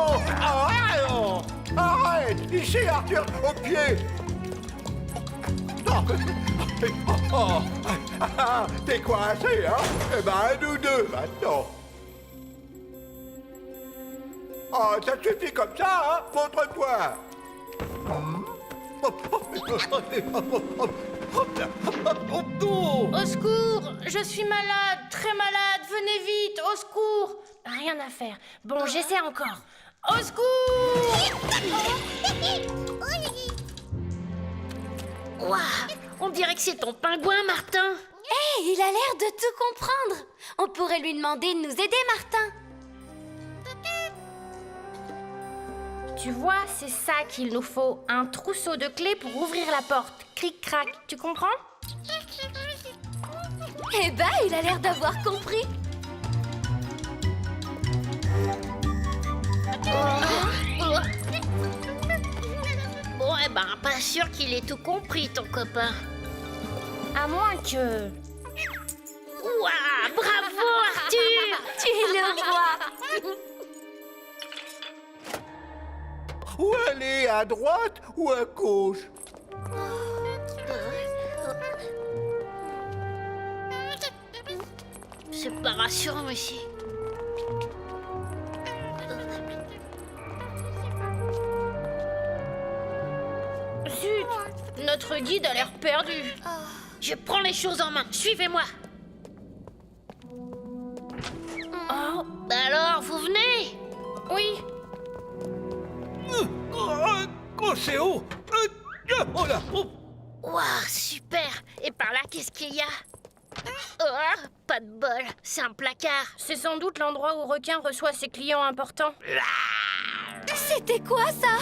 Arrête! Ici, Arthur, au pied! Non, t'es coincé, hein? Eh ben, un ou deux, maintenant. Oh, ça suffit comme ça, hein? Montre-toi! Au secours! Je suis malade, très malade, venez vite, au secours! Rien à faire. Bon, j'essaie encore. Au secours! Ouah, on dirait que c'est ton pingouin, Martin. Hé, il a l'air de tout comprendre. On pourrait lui demander de nous aider, Martin. Tu vois, c'est ça qu'il nous faut. Un trousseau de clés pour ouvrir la porte. Cric-crac, tu comprends? Eh ben, il a l'air d'avoir compris. Bon, eh ben, pas sûr qu'il ait tout compris, ton copain. À moins que... Ouah, bravo, Arthur! Tu es le roi. Où aller, à droite ou à gauche? C'est pas rassurant ici. Zut! Notre guide a l'air perdu. Je prends les choses en main. Suivez-moi. Oh, Alors, vous venez? oui. Oh, c'est haut! Oh là! Waouh, super! Et par là, qu'est-ce qu'il y a? Oh, pas de bol, c'est un placard. C'est sans doute l'endroit où Requin reçoit ses clients importants. C'était quoi, ça?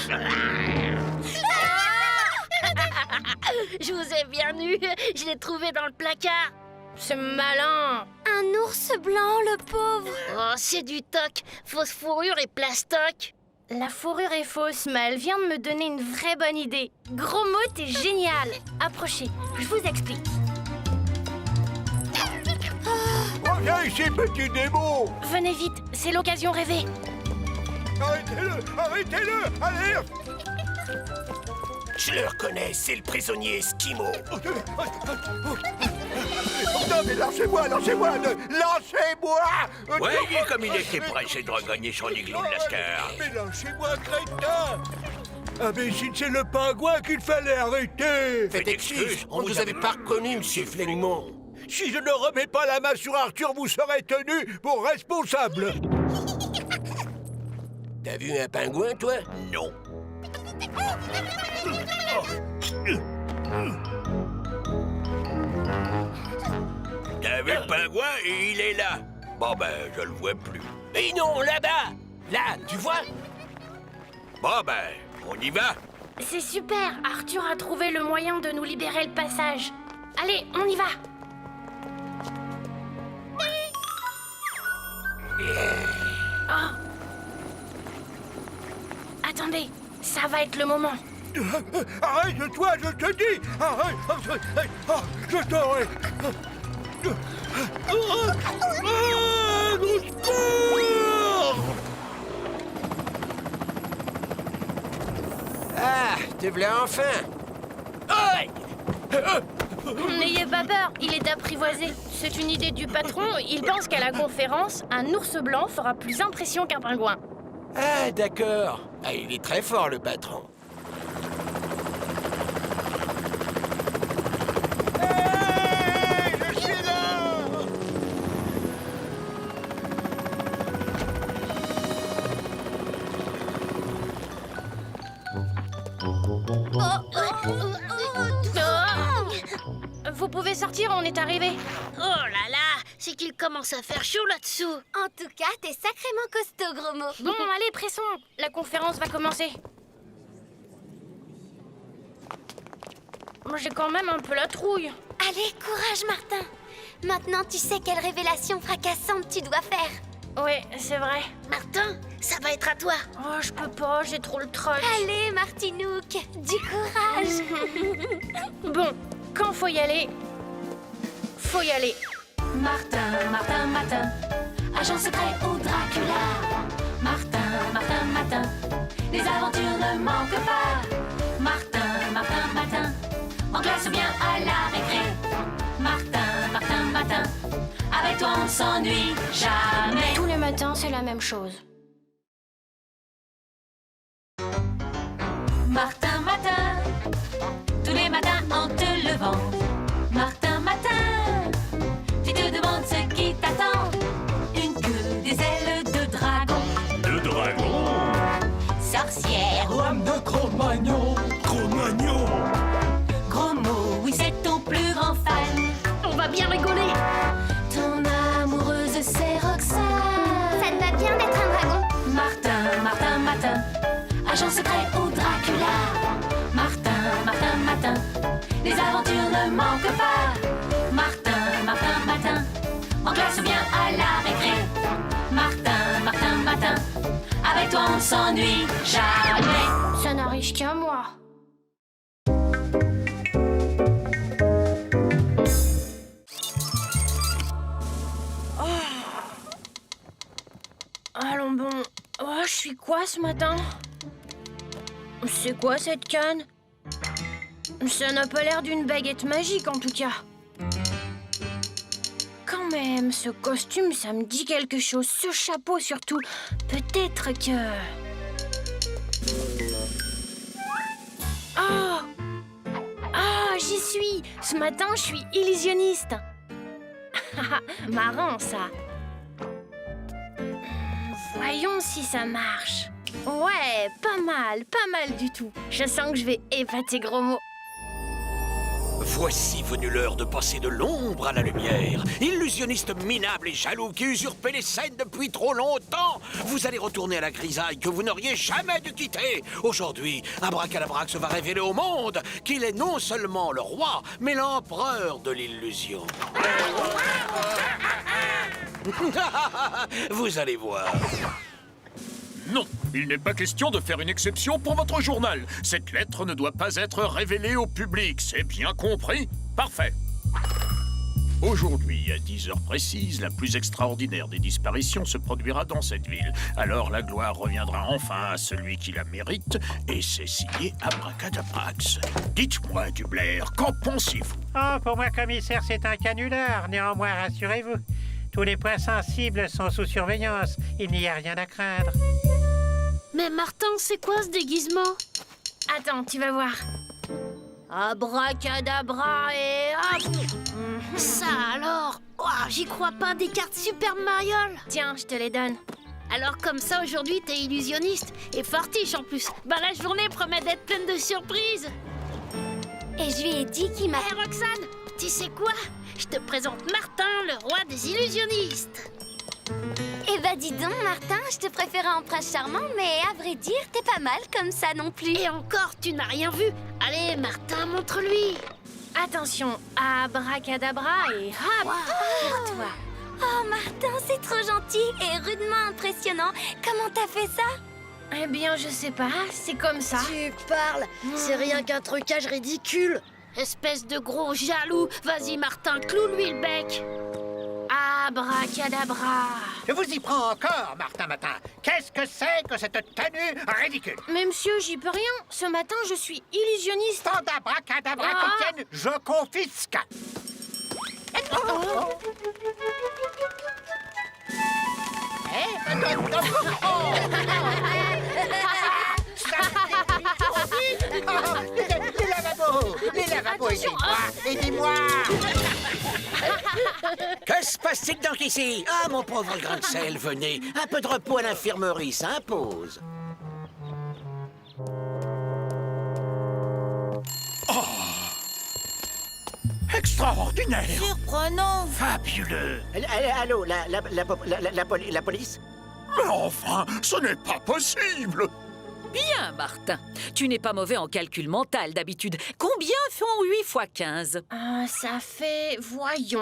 Je vous ai bien eu, je l'ai trouvé dans le placard. C'est malin. Un ours blanc, le pauvre. Oh, c'est du toc, fausse fourrure et plastoc. La fourrure est fausse, mais elle vient de me donner une vraie bonne idée. Gros mot, t'es génial. Approchez, je vous explique. Reviens ici, petit démon! Venez vite, c'est l'occasion rêvée. Arrêtez-le! Arrêtez-le! Allez! Je le reconnais, c'est le prisonnier Esquimau. Non, mais lâchez-moi! Lâchez-moi! Lâchez-moi! Voyez comme il était pressé de regagner son igloo de Lascar. Mais lâchez-moi, crétin! Imbécile, c'est le pingouin qu'il fallait arrêter! Faites excuse, on ne vous avait pas reconnu, monsieur Flemingmont. Si je ne remets pas la main sur Arthur, vous serez tenu pour responsable! T'as vu un pingouin, toi? Non. T'as vu le pingouin et il est là. Bon ben, je le vois plus. Mais non, là-bas! Là, tu vois? Bon ben, on y va. C'est super, Arthur a trouvé le moyen de nous libérer le passage. Allez, on y va. Oh. Attendez, ça va être le moment. Arrête-toi, je te dis! Arrête! Je t'aurai! Au secours! Ah, te voilà enfin! N'ayez pas peur, il est apprivoisé. C'est une idée du patron, il pense qu'à la conférence, un ours blanc fera plus impression qu'un pingouin. Ah, d'accord. Ah, il est très fort, le patron. Hey, je suis là! Vous pouvez sortir, on est arrivé. Oh là là, c'est qu'il commence à faire chaud là-dessous. En tout cas, t'es sacrément costaud, gros mot. Bon, allez, pressons. La conférence va commencer. J'ai quand même un peu la trouille. Allez, courage, Martin. Maintenant, tu sais quelle révélation fracassante tu dois faire. Ouais, c'est vrai. Martin, ça va être à toi. Oh, je peux pas, j'ai trop le troll. Allez, Martinook, du courage. Bon, quand faut y aller, faut y aller. Martin, Martin, Martin, agent secret ou Dracula. Martin, Martin, Martin, les aventures ne manquent pas. Martin, Martin, Martin, en classe ou bien à la récré. Martin, Martin, Martin, avec toi on s'ennuie jamais. Tous les matins, c'est la même chose. Martin, Martin, tous les matins en te levant. Martin, Martin, tu te demandes ce qui t'attend. Une queue, des ailes de dragon. De dragon? Sorcière, Lame de Cro-Magnon! Cro-Magnon! gros mot, oui c'est ton plus grand fan. On va va bien rigoler. Ton amoureuse, c'est Roxane. Ça te va bien d'être un dragon? Martin, Martin, Matin, agent secret ou Dracula. Martin, Martin, Matin, les aventures ne manquent pas. Martin, Martin, Matin, en classe ou bien à la récré. Martin, Martin, Matin, avec toi on ne s'ennuie jamais. Ça n'arrive qu'à moi. Allons bon. Oh, je suis quoi ce matin? C'est quoi cette canne? Ça n'a pas l'air d'une baguette magique en tout cas. Quand même, ce costume, ça me dit quelque chose. Ce chapeau surtout. Peut-être que... Oh! Ah, j'y suis! Ce matin, je suis illusionniste. Marrant, ça. Voyons si ça marche. Ouais, pas mal du tout. Je sens que je vais épater Gros Mot. Voici venue l'heure de passer de l'ombre à la lumière. Illusionniste minable et jaloux qui usurpait les scènes depuis trop longtemps, vous allez retourner à la grisaille que vous n'auriez jamais dû quitter. Aujourd'hui, Abracadabrax va révéler au monde qu'il est non seulement le roi, mais l'empereur de l'illusion. Vous allez voir. Non, il n'est pas question de faire une exception pour votre journal. Cette lettre ne doit pas être révélée au public, c'est bien compris? Parfait. Aujourd'hui, à 10 heures précises, la plus extraordinaire des disparitions se produira dans cette ville. Alors la gloire reviendra enfin à celui qui la mérite, et c'est signé Abracadabrax. Dites-moi, Dublair, qu'en pensez-vous? Oh, pour moi, commissaire, c'est un canular. Néanmoins, rassurez-vous, tous les points sensibles sont sous surveillance. Il n'y a rien à craindre. Mais Martin, c'est quoi ce déguisement? Attends, tu vas voir. Abracadabra et hop! Ça alors? Oh, j'y crois pas, des cartes Super Mario. Tiens, je te les donne. Alors comme ça, aujourd'hui, t'es illusionniste et fortiche en plus. Bah la journée promet d'être pleine de surprises. Et je lui ai dit qu'il m'a... Hé Roxane, tu sais quoi? Je te présente Martin, le roi des illusionnistes. Eh bah dis donc, Martin, je te préférais en prince charmant, mais à vrai dire, t'es pas mal comme ça non plus. Et encore, tu n'as rien vu. Allez, Martin, montre-lui. Attention, abracadabra et hop! Pour toi. Oh, Martin, c'est trop gentil et rudement impressionnant. Comment t'as fait ça? Eh bien, je sais pas, c'est comme ça. Tu parles, c'est rien qu'un trucage ridicule. Espèce de gros jaloux. Vas-y, Martin, cloue-lui le bec. Abracadabra. Je vous y prends encore, Martin Matin. Qu'est-ce que c'est que cette tenue ridicule? Mais monsieur, j'y peux rien. Ce matin, je suis illusionniste. Tant d'abracadabra qui tiennent, je confisque. Les lavabos, aidez-moi. Que se passe-t-il donc ici? Ah, mon pauvre grain de sel, venez. Un peu de repos à l'infirmerie s'impose. Extraordinaire! Surprenant. Fabuleux! Allô, la police? Mais enfin, ce n'est pas possible! Bien, Martin. Tu n'es pas mauvais en calcul mental d'habitude. Combien font 8 fois 15? Ça fait... voyons...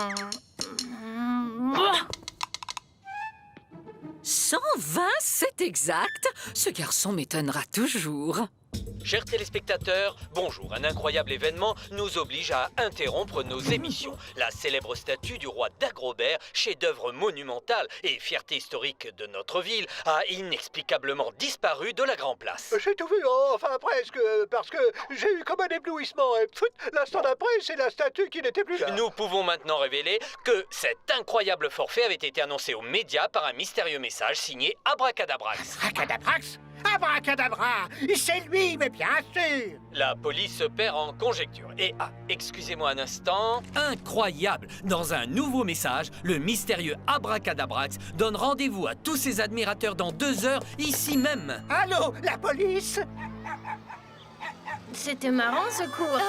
120, c'est exact. Ce garçon m'étonnera toujours. Chers téléspectateurs, bonjour. Un incroyable événement nous oblige à interrompre nos émissions. La célèbre statue du roi d'Agrobert, chef-d'œuvre monumental et fierté historique de notre ville, a inexplicablement disparu de la Grand Place. J'ai tout vu, enfin presque, parce que j'ai eu comme un éblouissement. Et l'instant d'après, c'est la statue qui n'était plus là. Nous pouvons maintenant révéler que cet incroyable forfait avait été annoncé aux médias par un mystérieux message signé Abracadabrax. Abracadabrax? Abracadabra! C'est lui, mais bien sûr! La police se perd en conjecture. Et, excusez-moi un instant... Incroyable! Dans un nouveau message, le mystérieux Abracadabrax donne rendez-vous à tous ses admirateurs dans 2 heures, ici même. Allô, la police? C'était marrant, ce cours.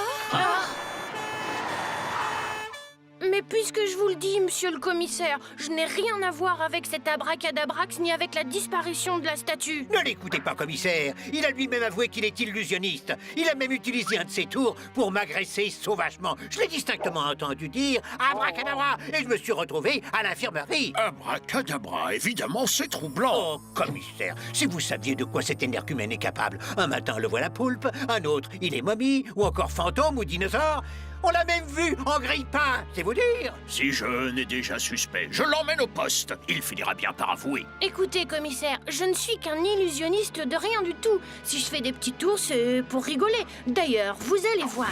Mais puisque je vous le dis, monsieur le commissaire, je n'ai rien à voir avec cet abracadabrax ni avec la disparition de la statue. Ne l'écoutez pas, commissaire. Il a lui-même avoué qu'il est illusionniste. Il a même utilisé un de ses tours pour m'agresser sauvagement. Je l'ai distinctement entendu dire « abracadabra » et je me suis retrouvé à l'infirmerie. Abracadabra, évidemment, c'est troublant. Oh, commissaire, si vous saviez de quoi cet énergumène est capable. Un matin, le voilà poulpe, un autre, il est momie, ou encore fantôme ou dinosaure. On l'a même vu en grille-pain, c'est vous dire. Si jeune est déjà suspect, je l'emmène au poste. Il finira bien par avouer. Écoutez, commissaire, je ne suis qu'un illusionniste de rien du tout. Si je fais des petits tours, c'est pour rigoler. D'ailleurs, vous allez voir.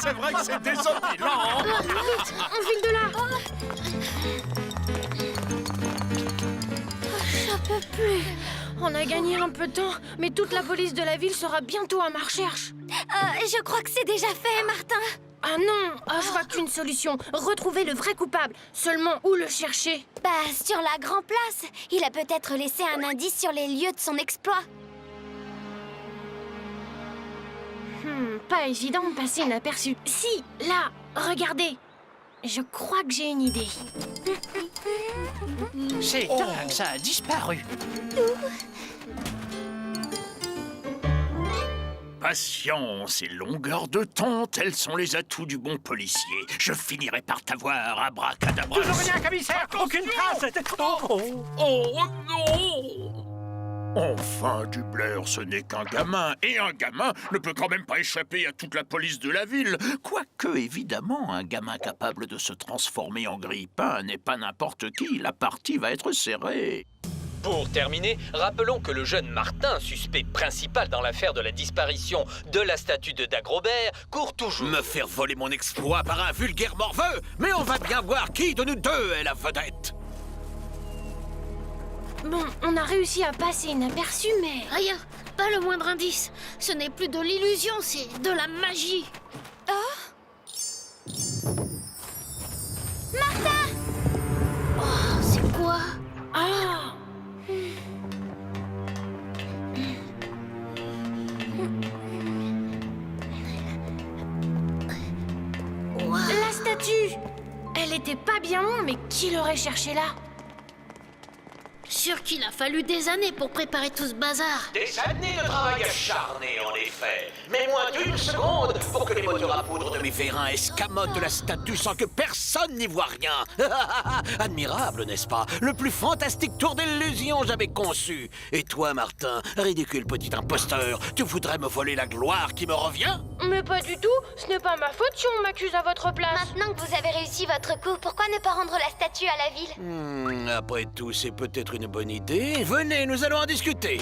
C'est vrai que c'est désopilant. Vite, on file de là. J'en peux plus. On a gagné un peu de temps, mais toute la police de la ville sera bientôt à ma recherche. Je crois que c'est déjà fait, Martin. Ah non, je vois qu'une solution. Retrouver le vrai coupable. Seulement, où le chercher? Bah, sur la Grand Place. Il a peut-être laissé un indice sur les lieux de son exploit. Pas évident de passer inaperçu. Si, là, regardez. Je crois que j'ai une idée. C'est dingue, ça a disparu. Patience et longueur de temps, tels sont les atouts du bon policier. Je finirai par t'avoir, abracadabra. Toujours rien, commissaire. Aucune trace. Oh non! Enfin, Dubler, ce n'est qu'un gamin, et un gamin ne peut quand même pas échapper à toute la police de la ville. Quoique, évidemment, un gamin capable de se transformer en grille-pain n'est pas n'importe qui. La partie va être serrée. Pour terminer, rappelons que le jeune Martin, suspect principal dans l'affaire de la disparition de la statue de Dagobert, court toujours. Me faire voler mon exploit par un vulgaire morveux. Mais on va bien voir qui de nous deux est la vedette. Bon, on a réussi à passer inaperçu, mais... Rien, pas le moindre indice. Ce n'est plus de l'illusion, c'est de la magie. Martin! Oh, c'est quoi? Ah! La statue! Elle était pas bien loin, mais qui l'aurait cherchée là? Sûr qu'il a fallu des années pour préparer tout ce bazar. Des années de travail acharné, en effet. Mais moins d'une seconde pour que les moteurs à poudre de mes vérins escamotent la statue sans que personne n'y voit rien. Admirable, n'est-ce pas? Le plus fantastique tour d'illusion jamais conçu. Et toi, Martin, ridicule petit imposteur, tu voudrais me voler la gloire qui me revient? Mais pas du tout, ce n'est pas ma faute si on m'accuse à votre place. Maintenant que vous avez réussi votre coup, pourquoi ne pas rendre la statue à la ville? Après tout, c'est peut-être une bonne idée. Venez, nous allons en discuter.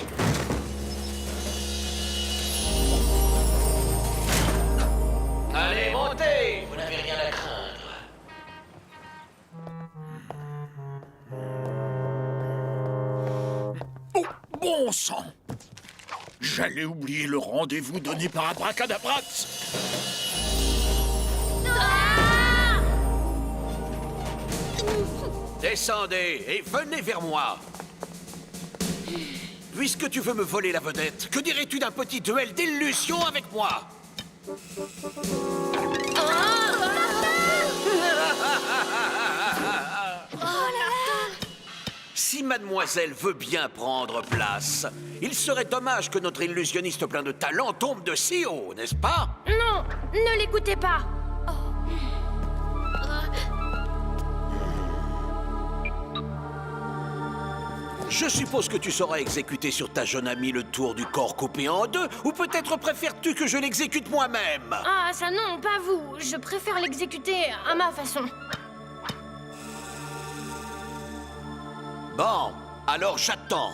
Allez, montez! Vous n'avez rien à craindre. Oh, bon sang! J'allais oublier le rendez-vous donné par Abracadabrax. Descendez et venez vers moi. Puisque tu veux me voler la vedette, que dirais-tu d'un petit duel d'illusion avec moi? Si mademoiselle veut bien prendre place, il serait dommage que notre illusionniste plein de talent tombe de si haut, n'est-ce pas? Non, ne l'écoutez pas. Je suppose que tu sauras exécuter sur ta jeune amie le tour du corps coupé en deux, ou peut-être préfères-tu que je l'exécute moi-même? Ah, ça non, pas vous. Je préfère l'exécuter à ma façon. Bon, alors j'attends.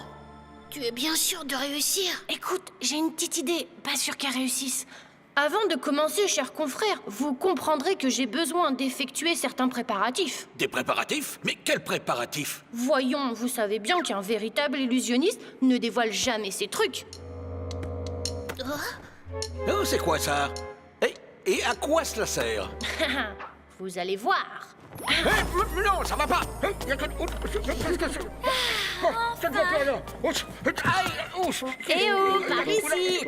Tu es bien sûr de réussir? Écoute, j'ai une petite idée, pas sûr qu'elle réussisse. Avant de commencer, chers confrères, vous comprendrez que j'ai besoin d'effectuer certains préparatifs. Des préparatifs? Mais quels préparatifs? Voyons, vous savez bien qu'un véritable illusionniste ne dévoile jamais ses trucs. Oh, c'est quoi ça? Et à quoi cela sert? Vous allez voir. Non, ça va pas. Qu'est-ce que c'est? Ça ne va plus alors. Eh oh, par ici.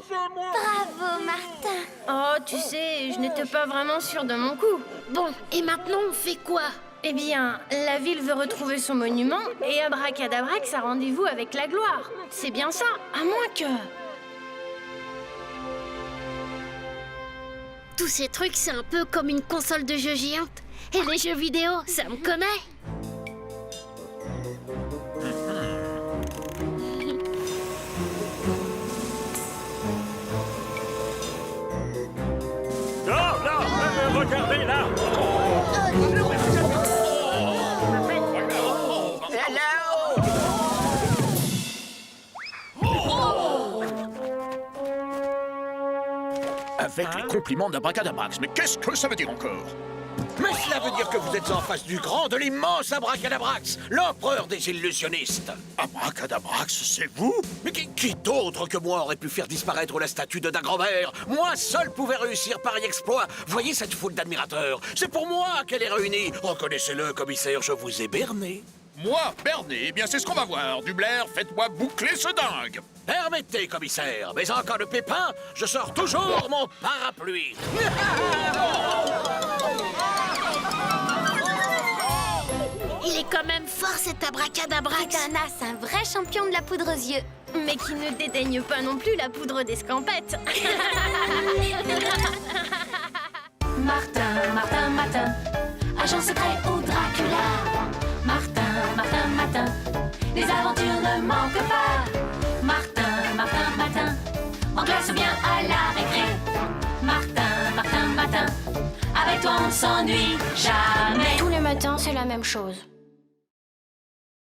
Bravo, Martin. Oh, tu sais, je n'étais pas vraiment sûre de mon coup. Bon, et maintenant on fait quoi? Eh bien, la ville veut retrouver son monument et Abracadabrax a rendez-vous avec la gloire. C'est bien ça, à moins que... Tous ces trucs, c'est un peu comme une console de jeux géante. Et les jeux vidéo, ça me connaît. Non, non, regardez là. Avec les compliments d'Abracadabrax, mais qu'est-ce que ça veut dire encore? Mais cela veut dire que vous êtes en face du grand, de l'immense Abracadabrax, l'empereur des illusionnistes. Abracadabrax, c'est vous? Mais qui d'autre que moi aurait pu faire disparaître la statue de Dagobert? Moi seul pouvais réussir pareil exploit. Voyez cette foule d'admirateurs. C'est pour moi qu'elle est réunie. Reconnaissez-le, commissaire, je vous ai berné. Moi, berné, eh bien c'est ce qu'on va voir. Dublair, faites-moi boucler ce dingue. Permettez, commissaire, mais en cas de pépin, je sors toujours mon parapluie. Il est quand même fort, cet Abracadabrax. C'est un as, un vrai champion de la poudre aux yeux. Mais qui ne dédaigne pas non plus la poudre d'escampette. Martin, Martin, Martin, agent secret au Dracula. Martin, Martin, Martin, les aventures ne manquent pas. Martin, Martin, Martin, en classe ou bien à la récré. Martin, Martin, Martin, avec toi on ne s'ennuie jamais. Tous les matins, c'est la même chose.